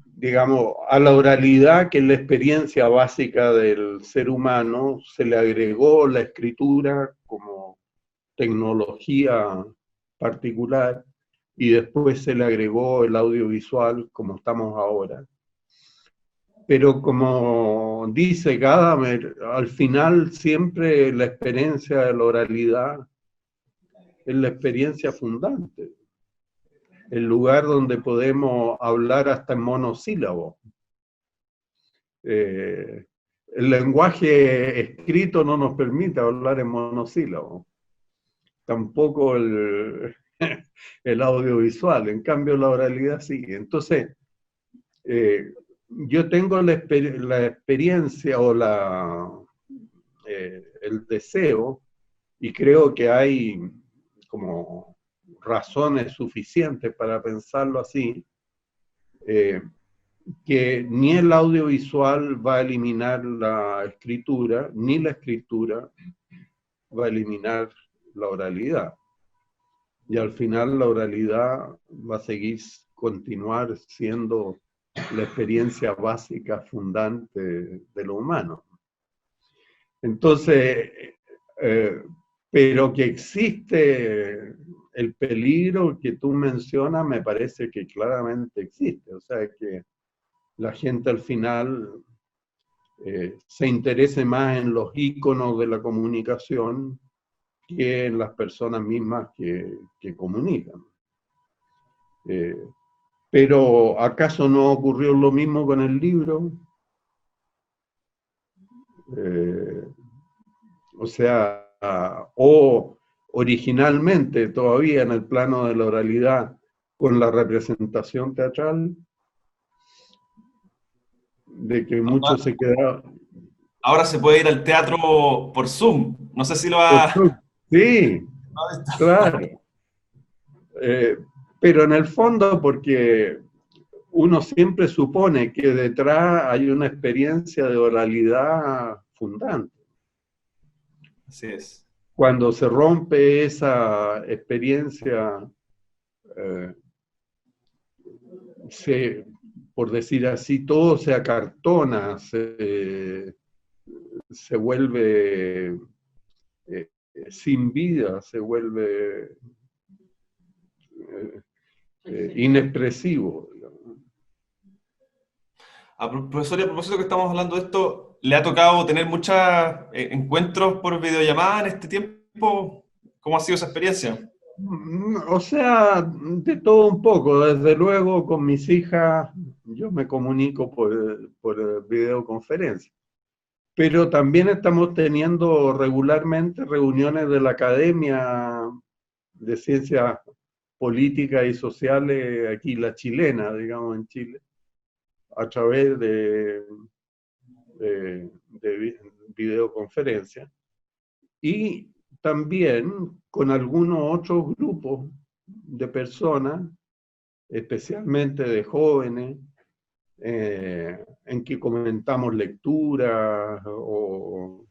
digamos, a la oralidad, que es la experiencia básica del ser humano, se le agregó la escritura como tecnología particular y después se le agregó el audiovisual como estamos ahora. Pero como dice Gadamer, al final siempre la experiencia de la oralidad es la experiencia fundante, el lugar donde podemos hablar hasta en monosílabo. El lenguaje escrito no nos permite hablar en monosílabo, tampoco el audiovisual, en cambio la oralidad sí. Entonces, yo tengo la experiencia o el deseo, y creo que hay como razones suficientes para pensarlo así, que ni el audiovisual va a eliminar la escritura, ni la escritura va a eliminar la oralidad. Y al final la oralidad va a continuar siendo la experiencia básica fundante de lo humano. Entonces, pero que existe el peligro que tú mencionas, me parece que claramente existe. O sea, que la gente al final se interese más en los íconos de la comunicación que en las personas mismas que comunican. Pero ¿acaso no ocurrió lo mismo con el libro? O sea, o originalmente todavía en el plano de la oralidad con la representación teatral, de que muchos se quedaron. Ahora se puede ir al teatro por Zoom. No sé si lo ha... Sí, claro. Pero en el fondo, porque uno siempre supone que detrás hay una experiencia de oralidad fundante. Así es. Cuando se rompe esa experiencia, por decir así, todo se acartona, se vuelve sin vida, se vuelve inexpresivo. Profesor, y a propósito que estamos hablando de esto, ¿le ha tocado tener muchos encuentros por videollamada en este tiempo? ¿Cómo ha sido esa experiencia? O sea, de todo un poco. Desde luego con mis hijas yo me comunico por videoconferencia. Pero también estamos teniendo regularmente reuniones de la Academia de Ciencias Políticas y Sociales, aquí la chilena, digamos, en Chile, a través de videoconferencia. Y también con algunos otros grupos de personas, especialmente de jóvenes, en que comentamos lecturas o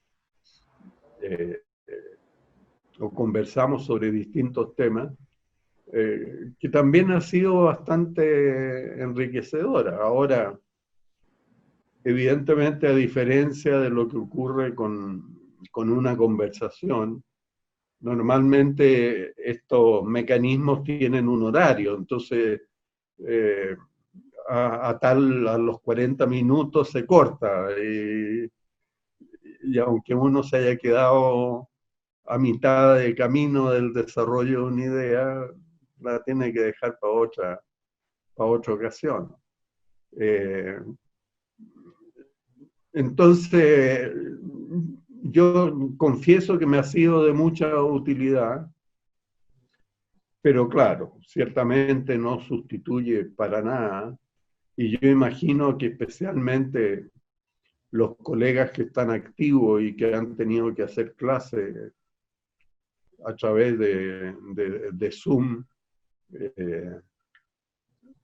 conversamos sobre distintos temas, que también ha sido bastante enriquecedora. Ahora, evidentemente, a diferencia de lo que ocurre con una conversación, normalmente estos mecanismos tienen un horario, entonces a los 40 minutos se corta, y aunque uno se haya quedado a mitad de camino del desarrollo de una idea, la tiene que dejar para otra ocasión. Entonces, yo confieso que me ha sido de mucha utilidad, pero claro, ciertamente no sustituye para nada, y yo imagino que especialmente los colegas que están activos y que han tenido que hacer clases a través de Zoom,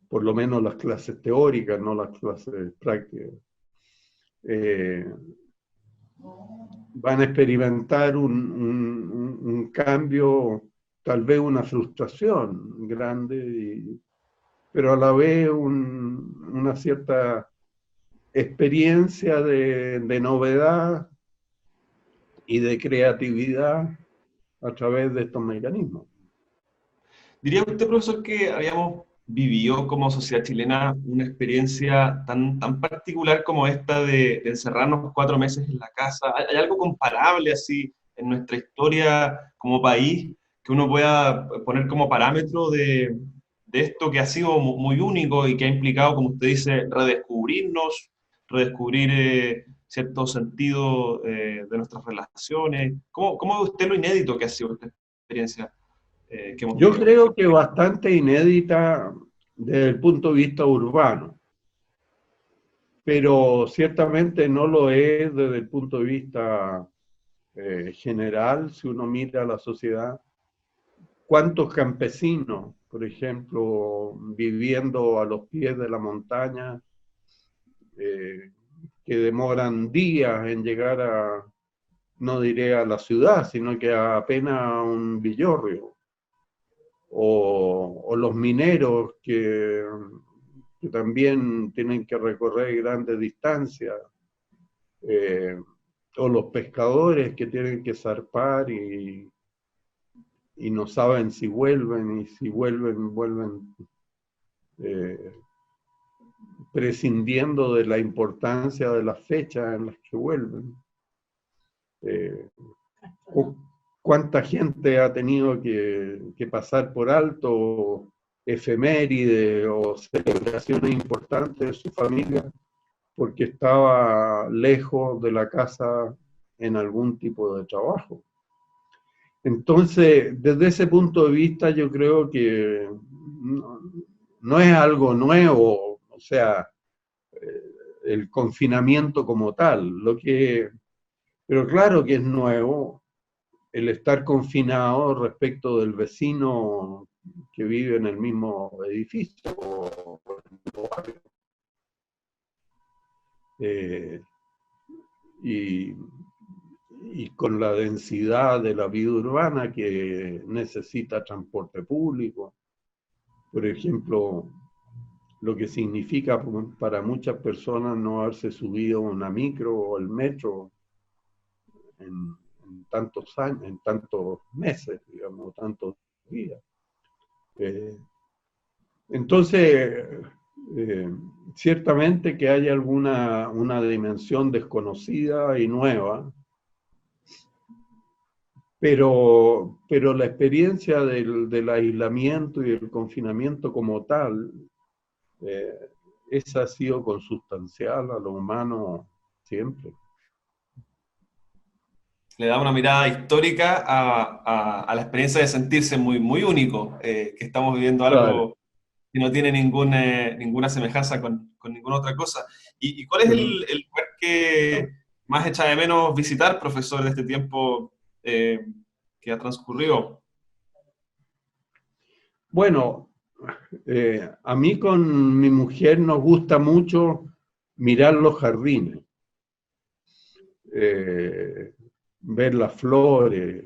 por lo menos las clases teóricas, no las clases prácticas, van a experimentar un cambio, tal vez una frustración grande, pero a la vez una cierta experiencia de novedad y de creatividad a través de estos mecanismos. ¿Diría usted, profesor, que habíamos vivido como sociedad chilena una experiencia tan particular como esta de encerrarnos 4 meses en la casa? ¿Hay algo comparable así en nuestra historia como país que uno pueda poner como parámetro de esto que ha sido muy único y que ha implicado, como usted dice, redescubrirnos, redescubrir cierto sentido de nuestras relaciones? ¿Cómo ve usted lo inédito que ha sido esta experiencia que hemos Yo vivido? creo que bastante inédita desde el punto de vista urbano, pero ciertamente no lo es desde el punto de vista general. Si uno mira la sociedad, ¿cuántos campesinos, por ejemplo, viviendo a los pies de la montaña, eh, que demoran días en llegar a, no diré a la ciudad, sino que a apenas un villorrio? O los mineros que también tienen que recorrer grandes distancias, eh, o los pescadores que tienen que zarpar y no saben si vuelven, y si vuelven, vuelven eh, prescindiendo de la importancia de las fechas en las que vuelven. Eh, ¿Cuánta gente ha tenido que pasar por alto efemérides o celebraciones importantes de su familia porque estaba lejos de la casa en algún tipo de trabajo? Entonces, desde ese punto de vista, yo creo que no es algo nuevo, o sea, el confinamiento como tal, pero claro que es nuevo el estar confinado respecto del vecino que vive en el mismo edificio o en el mismo barrio. Eh, y, y con la densidad de la vida urbana que necesita transporte público. Por ejemplo, lo que significa para muchas personas no haberse subido a una micro o el metro en tantos años, en tantos meses, digamos, tantos días. Entonces, eh, ciertamente que hay una dimensión desconocida y nueva, pero la experiencia del aislamiento y el confinamiento como tal, eh, esa ha sido consustancial a lo humano siempre. Le da una mirada histórica a la experiencia de sentirse muy único, que estamos viviendo Claro. algo que no tiene ninguna semejanza con ninguna otra cosa. ¿Y cuál es el lugar que más echa de menos visitar, profesor, de este tiempo que ha transcurrido? Bueno, a mí con mi mujer nos gusta mucho mirar los jardines, eh, ver las flores,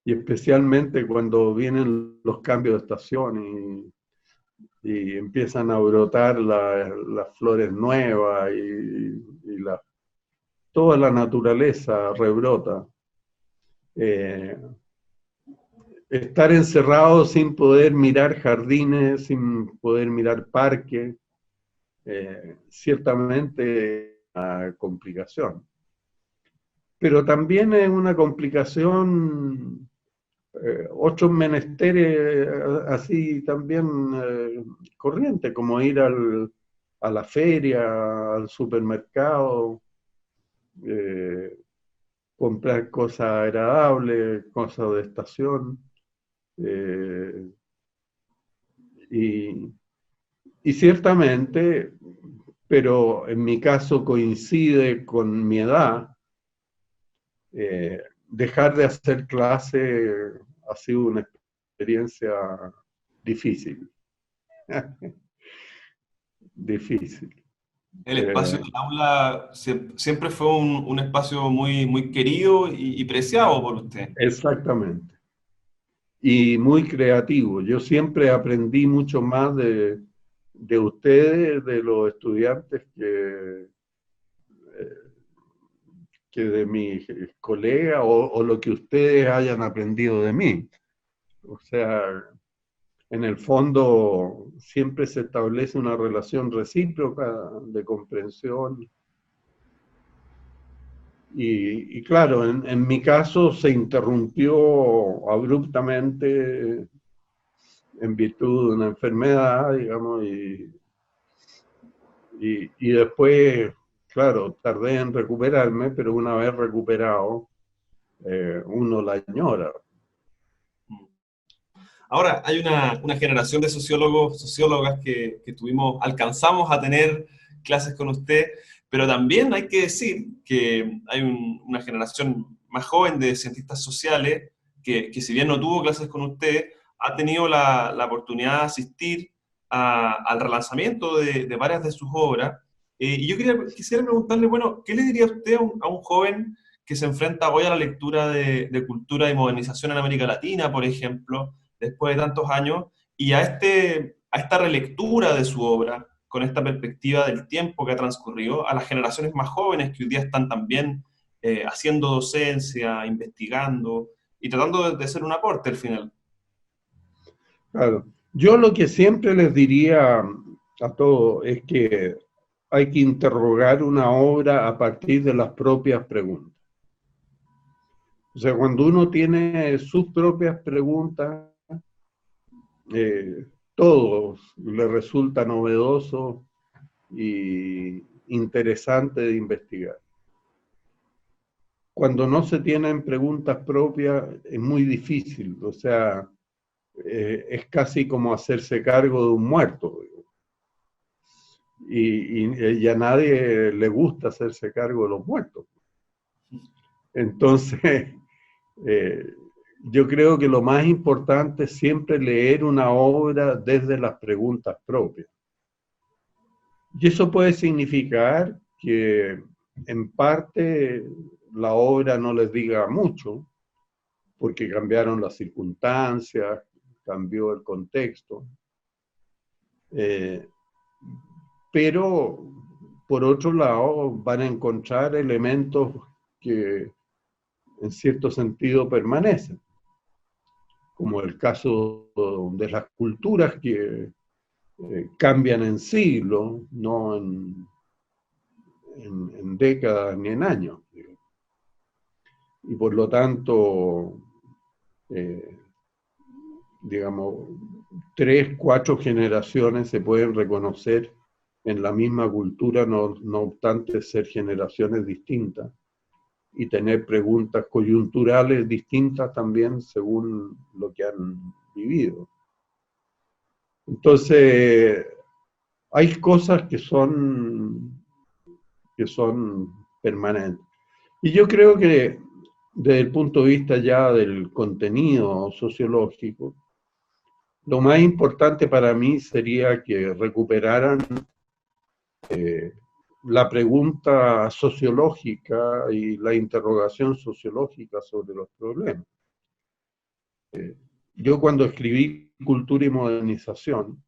y especialmente cuando vienen los cambios de estación y empiezan a brotar las flores nuevas y toda la naturaleza rebrota. Eh, Estar encerrado sin poder mirar jardines, sin poder mirar parques, ciertamente es una complicación. Pero también es una complicación, otros menesteres así también corrientes, como ir a la feria, al supermercado, eh, comprar cosas agradables, cosas de estación. eh, y, y ciertamente, pero en mi caso coincide con mi edad, dejar de hacer clase ha sido una experiencia difícil. Difícil. El espacio Eh, del aula siempre fue un espacio muy querido y preciado por usted. Exactamente. Y muy creativo. Yo siempre aprendí mucho más de ustedes, de los estudiantes, que de mis colegas o lo que ustedes hayan aprendido de mí. O sea, en el fondo siempre se establece una relación recíproca de comprensión Y claro, en mi caso se interrumpió abruptamente en virtud de una enfermedad, digamos, y después, claro, tardé en recuperarme, pero una vez recuperado, uno la añora. Ahora, hay una generación de sociólogos, sociólogas que tuvimos, alcanzamos a tener clases con usted, pero también hay que decir que hay una generación más joven de cientistas sociales que si bien no tuvo clases con usted, ha tenido la oportunidad de asistir al relanzamiento de varias de sus obras. Y yo quisiera preguntarle, bueno, ¿qué le diría usted a un joven que se enfrenta hoy a la lectura de cultura y modernización en América Latina, por ejemplo, después de tantos años, y a esta relectura de su obra, con esta perspectiva del tiempo que ha transcurrido, a las generaciones más jóvenes que hoy día están también haciendo docencia, investigando y tratando de ser un aporte al final? Claro. Yo lo que siempre les diría a todos es que hay que interrogar una obra a partir de las propias preguntas. O sea, cuando uno tiene sus propias preguntas, todo le resulta novedoso y interesante de investigar. Cuando no se tienen preguntas propias es muy difícil, o sea, es casi como hacerse cargo de un muerto. Y a nadie le gusta hacerse cargo de los muertos. Entonces, eh, yo creo que lo más importante es siempre leer una obra desde las preguntas propias. Y eso puede significar que en parte la obra no les diga mucho, porque cambiaron las circunstancias, cambió el contexto. Eh, pero por otro lado van a encontrar elementos que en cierto sentido permanecen, como el caso de las culturas que cambian en siglos, no en décadas ni en años. Y por lo tanto, eh, digamos, 3, 4 generaciones se pueden reconocer en la misma cultura, no obstante ser generaciones distintas, y tener preguntas coyunturales distintas también según lo que han vivido. Entonces, hay cosas que son permanentes. Y yo creo que desde el punto de vista ya del contenido sociológico, lo más importante para mí sería que recuperaran la pregunta sociológica y la interrogación sociológica sobre los problemas. Yo cuando escribí Cultura y Modernización,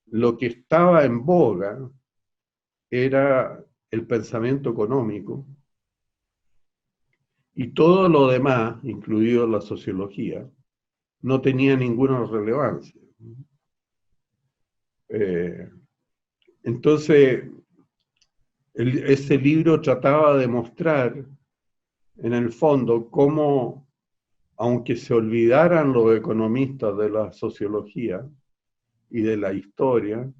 lo que estaba en boga era el pensamiento económico y todo lo demás, incluido la sociología, no tenía ninguna relevancia. Entonces, ese libro trataba de mostrar, en el fondo, cómo, aunque se olvidaran los economistas de la sociología y de la historia,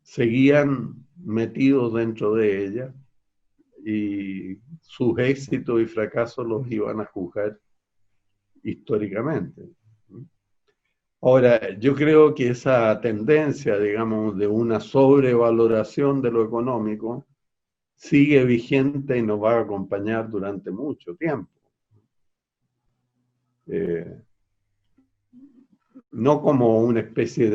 seguían metidos dentro de ella y sus éxitos y fracasos los iban a juzgar históricamente. Ahora, yo creo que esa tendencia, digamos, de una sobrevaloración de lo económico sigue vigente y nos va a acompañar durante mucho tiempo. No como una especie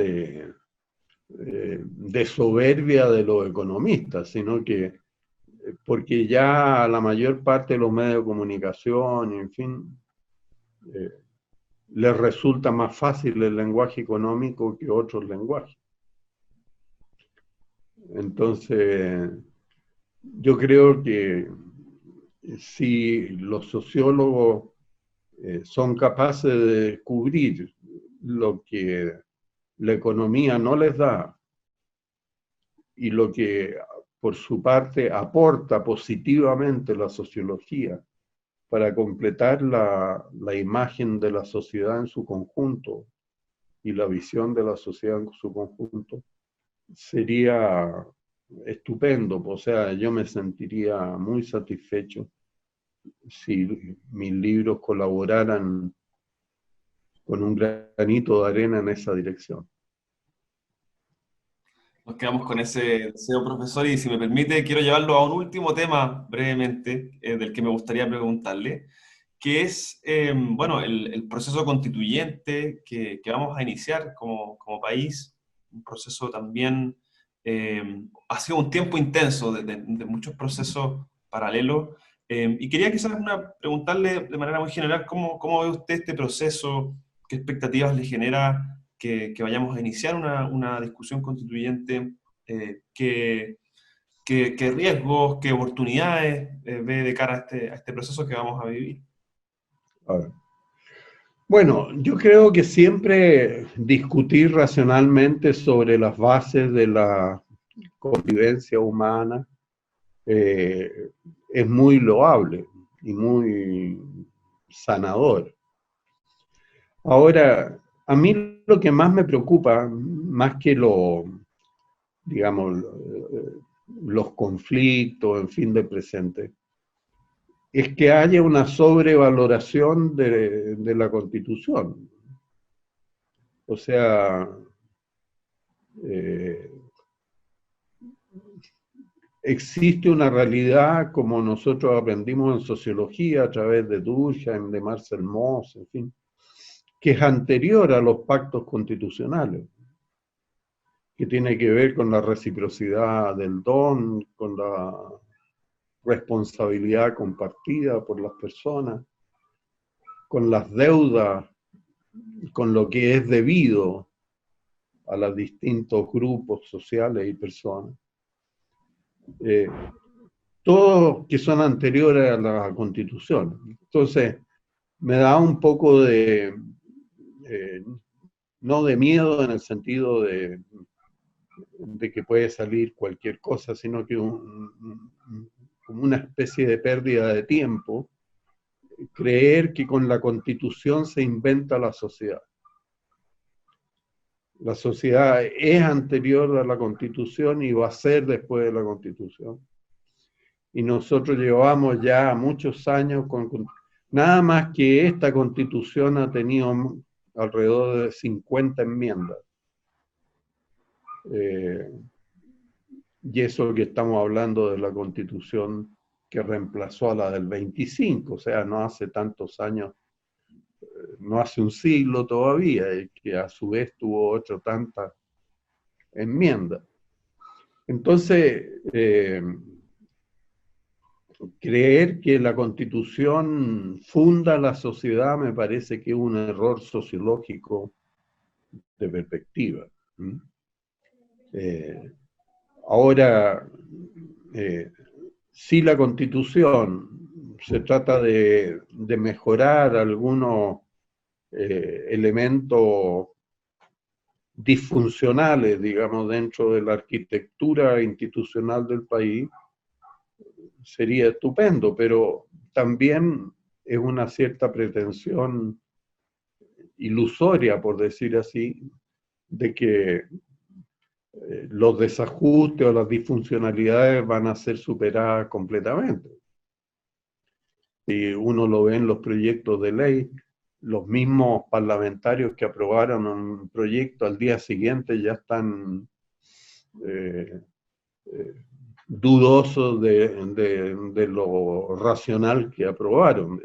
de soberbia de los economistas, sino que porque ya la mayor parte de los medios de comunicación, en fin, les resulta más fácil el lenguaje económico que otros lenguajes. Entonces, yo creo que si los sociólogos son capaces de descubrir lo que la economía no les da y lo que por su parte, aporta positivamente la sociología para completar la imagen de la sociedad en su conjunto y la visión de la sociedad en su conjunto, sería estupendo. O sea, yo me sentiría muy satisfecho si mis libros colaboraran con un granito de arena en esa dirección. Nos quedamos con ese deseo, profesor, y si me permite, quiero llevarlo a un último tema brevemente, del que me gustaría preguntarle, que es, bueno, el proceso constituyente que vamos a iniciar como país, un proceso también, ha sido un tiempo intenso de muchos procesos paralelos, y quería quizás preguntarle de manera muy general, ¿cómo ve usted este proceso? ¿Qué expectativas le genera que vayamos a iniciar una discusión constituyente? ¿Qué, qué riesgos, qué oportunidades ve de cara a este proceso que vamos a vivir? A ver. Bueno, yo creo que siempre discutir racionalmente sobre las bases de la convivencia humana eh, es muy loable y muy sanador. Ahora, a mí lo que más me preocupa, más que digamos, los conflictos, en fin, de presente, es que haya una sobrevaloración de la Constitución. O sea, eh, existe una realidad como nosotros aprendimos en sociología a través de Durkheim, de Marcel Mauss, en fin, que es anterior a los pactos constitucionales, que tiene que ver con la reciprocidad del don, con la responsabilidad compartida por las personas, con las deudas, con lo que es debido a los distintos grupos sociales y personas. Todos que son anteriores a la Constitución. Entonces, me da un poco eh, no de miedo en el sentido de que puede salir cualquier cosa, sino que como una especie de pérdida de tiempo, creer que con la Constitución se inventa la sociedad. La sociedad es anterior a la Constitución y va a ser después de la Constitución. Y nosotros llevamos ya muchos años nada más que esta Constitución ha tenido alrededor de 50 enmiendas. Y eso que estamos hablando de la Constitución que reemplazó a la del 25, o sea, no hace tantos años, no hace un siglo todavía, y que a su vez tuvo otro tantas enmiendas. Entonces, creer que la Constitución funda la sociedad me parece que es un error sociológico de perspectiva. Ahora, si la Constitución se trata de mejorar algunos elementos disfuncionales, digamos, dentro de la arquitectura institucional del país, sería estupendo, pero también es una cierta pretensión ilusoria, por decir así, de que los desajustes o las disfuncionalidades van a ser superadas completamente. Si uno lo ve en los proyectos de ley, los mismos parlamentarios que aprobaron un proyecto al día siguiente ya están dudosos de lo racional que aprobaron.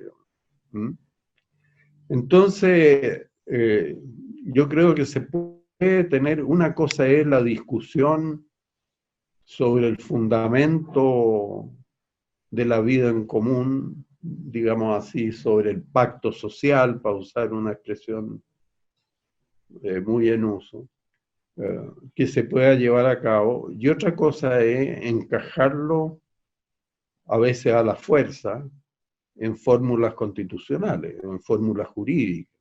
Entonces, yo creo que se puede tener, una cosa es la discusión sobre el fundamento de la vida en común, digamos así, sobre el pacto social, para usar una expresión muy en uso, que se pueda llevar a cabo. Y otra cosa es encajarlo a veces a la fuerza en fórmulas constitucionales, en fórmulas jurídicas.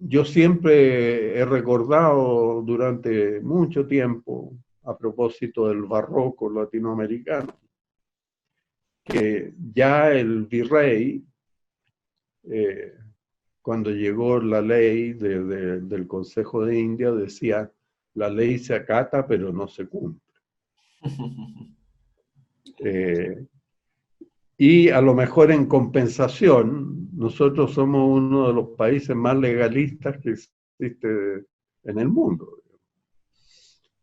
Yo siempre he recordado durante mucho tiempo a propósito del barroco latinoamericano, que ya el virrey, cuando llegó la ley del Consejo de India, decía, la ley se acata pero no se cumple. Y a lo mejor en compensación, nosotros somos uno de los países más legalistas que existe en el mundo.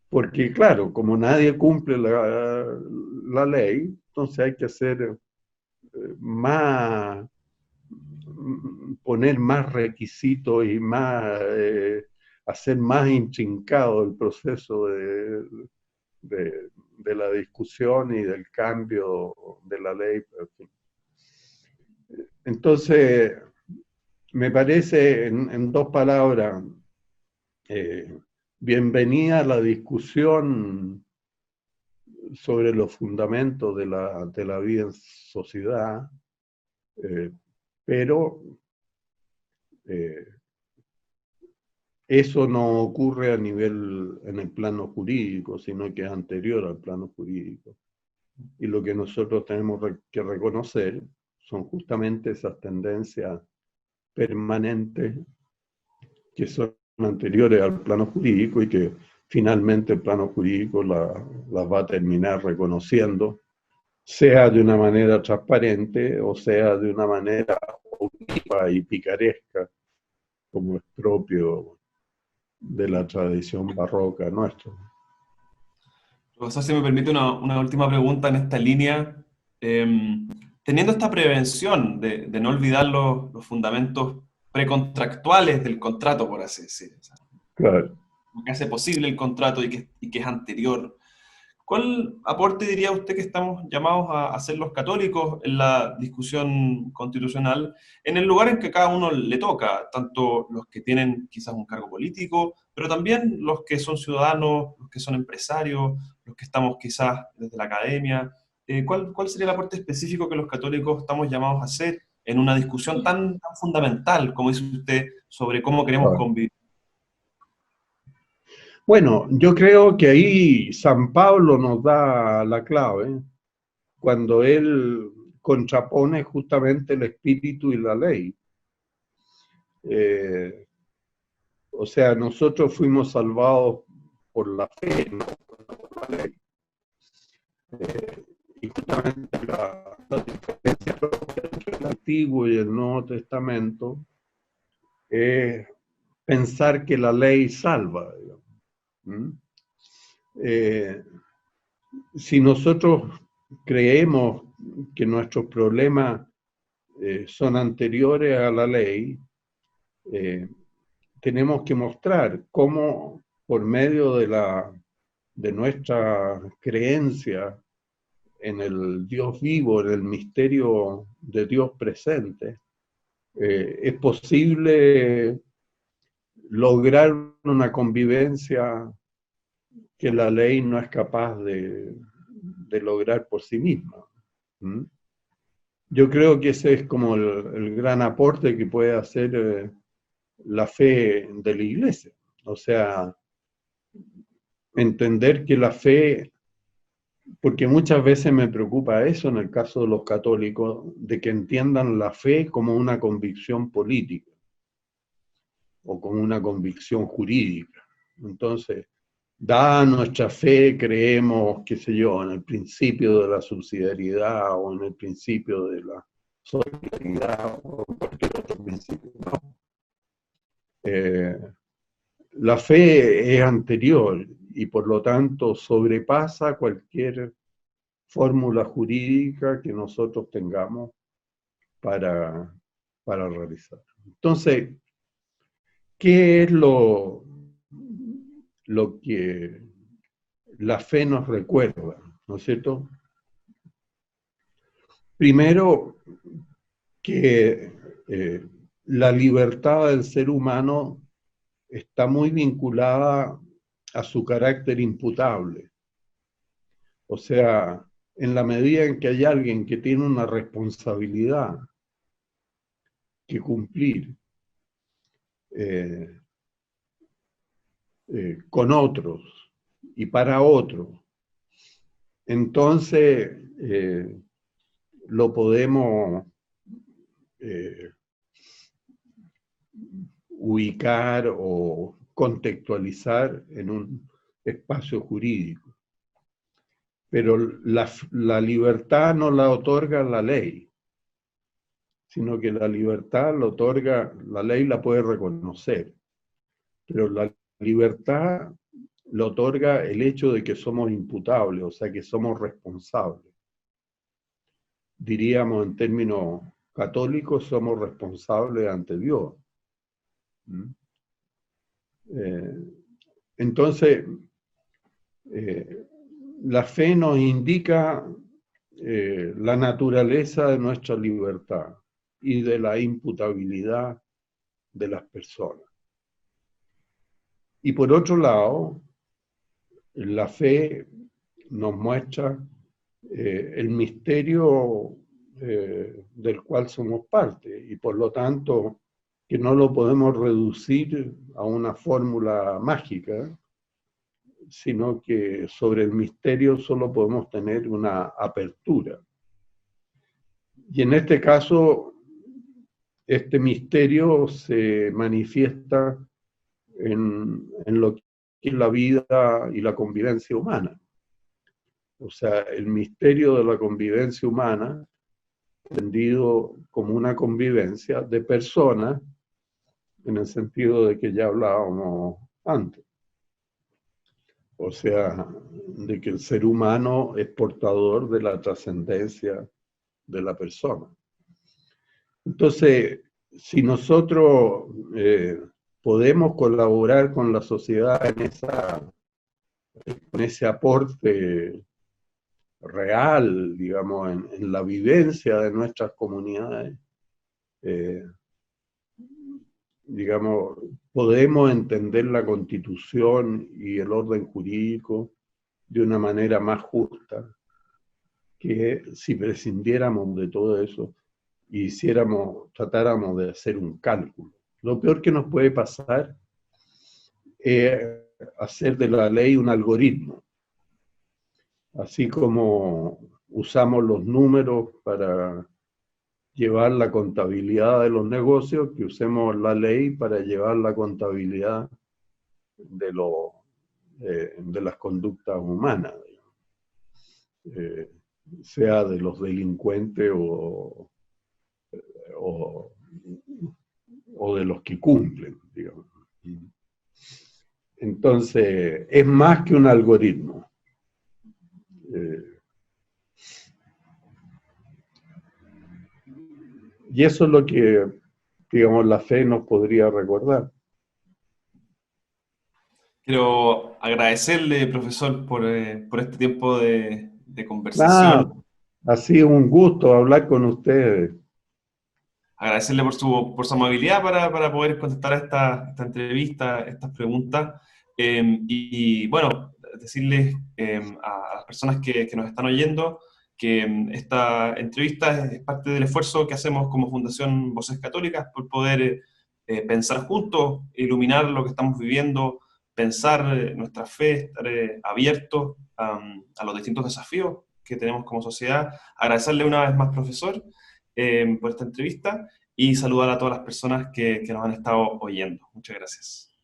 Porque claro, como nadie cumple la ley, entonces hay que hacer más, poner más requisitos y más, hacer más intrincado el proceso de la discusión y del cambio de la ley. Entonces, me parece, en dos palabras, bienvenida a la discusión sobre los fundamentos de la vida en sociedad, pero eso no ocurre a nivel, en el plano jurídico, sino que es anterior al plano jurídico. Y lo que nosotros tenemos que reconocer son justamente esas tendencias permanentes que son anteriores al plano jurídico y que finalmente el plano jurídico las va a terminar reconociendo, sea de una manera transparente o sea de una manera oblicua y picaresca, como es propio de la tradición barroca nuestra. Profesor, si me permite una última pregunta en esta línea. Teniendo esta prevención de no olvidar los fundamentos precontractuales del contrato, por así decirlo, o sea, Claro. lo que hace posible el contrato y que es anterior, ¿cuál aporte diría usted que estamos llamados a hacer los católicos en la discusión constitucional en el lugar en que cada uno le toca, tanto los que tienen quizás un cargo político, pero también los que son ciudadanos, los que son empresarios, los que estamos quizás desde la academia? ¿Cuál sería el aporte específico que los católicos estamos llamados a hacer en una discusión tan fundamental, como dice usted, sobre cómo queremos Claro. convivir? Bueno, yo creo que ahí San Pablo nos da la clave cuando él contrapone justamente el espíritu y la ley. Eh, o sea, nosotros fuimos salvados por la fe, no por la ley. Y justamente la diferencia entre el Antiguo y el Nuevo Testamento es pensar que la ley salva, digamos. ¿Mm? Si nosotros creemos que nuestros problemas son anteriores a la ley, eh, tenemos que mostrar cómo por medio de nuestra creencia en el Dios vivo, en el misterio de Dios presente, es posible lograr una convivencia que la ley no es capaz de lograr por sí misma. ¿Mm? Yo creo que ese es como el gran aporte que puede hacer la fe de la Iglesia. O sea, entender que la fe, porque muchas veces me preocupa eso en el caso de los católicos, de que entiendan la fe como una convicción política o como una convicción jurídica. Entonces, dada nuestra fe, creemos, qué sé yo, en el principio de la subsidiariedad o en el principio de la solidaridad o cualquier otro principio. ¿No? La fe es anterior y por lo tanto sobrepasa cualquier fórmula jurídica que nosotros tengamos para, para realizar. Entonces, ¿qué es lo que la fe nos recuerda? ¿No es cierto? Primero, que la libertad del ser humano está muy vinculada a su carácter imputable. O sea, en la medida en que hay alguien que tiene una responsabilidad que cumplir con otros y para otro. Entonces, lo podemos ubicar o contextualizar en un espacio jurídico. Pero la libertad no la otorga la ley, sino que la libertad la otorga, la ley la puede reconocer, pero la libertad la otorga el hecho de que somos imputables, o sea, que somos responsables. Diríamos en términos católicos, somos responsables ante Dios. Entonces, la fe nos indica la naturaleza de nuestra libertad y de la imputabilidad de las personas. Y por otro lado, la fe nos muestra el misterio del cual somos parte, y por lo tanto que no lo podemos reducir a una fórmula mágica, sino que sobre el misterio solo podemos tener una apertura. Y en este caso, este misterio se manifiesta en lo que es la vida y la convivencia humana. O sea, el misterio de la convivencia humana, entendido como una convivencia de personas, en el sentido de que ya hablábamos antes. O sea, de que el ser humano es portador de la trascendencia de la persona. Entonces, si nosotros podemos colaborar con la sociedad con ese aporte real, digamos, en la vivencia de nuestras comunidades, digamos, podemos entender la Constitución y el orden jurídico de una manera más justa que si prescindiéramos de todo eso y tratáramos de hacer un cálculo. Lo peor que nos puede pasar es hacer de la ley un algoritmo. Así como usamos los números para llevar la contabilidad de los negocios, que usemos la ley para llevar la contabilidad de las conductas humanas, sea de los delincuentes o de los que cumplen, digamos. Entonces, es más que un algoritmo. Y eso es lo que, digamos, la fe nos podría recordar. Quiero agradecerle, profesor, por este tiempo de conversación. Ha sido un gusto hablar con ustedes. Agradecerle por su amabilidad para poder contestar a esta entrevista, estas preguntas. Y bueno, decirles a las personas que nos están oyendo que esta entrevista es parte del esfuerzo que hacemos como Fundación Voces Católicas por poder pensar juntos, iluminar lo que estamos viviendo, pensar nuestra fe, estar abiertos a los distintos desafíos que tenemos como sociedad. Agradecerle una vez más, profesor, por esta entrevista y saludar a todas las personas que nos han estado oyendo. Muchas gracias.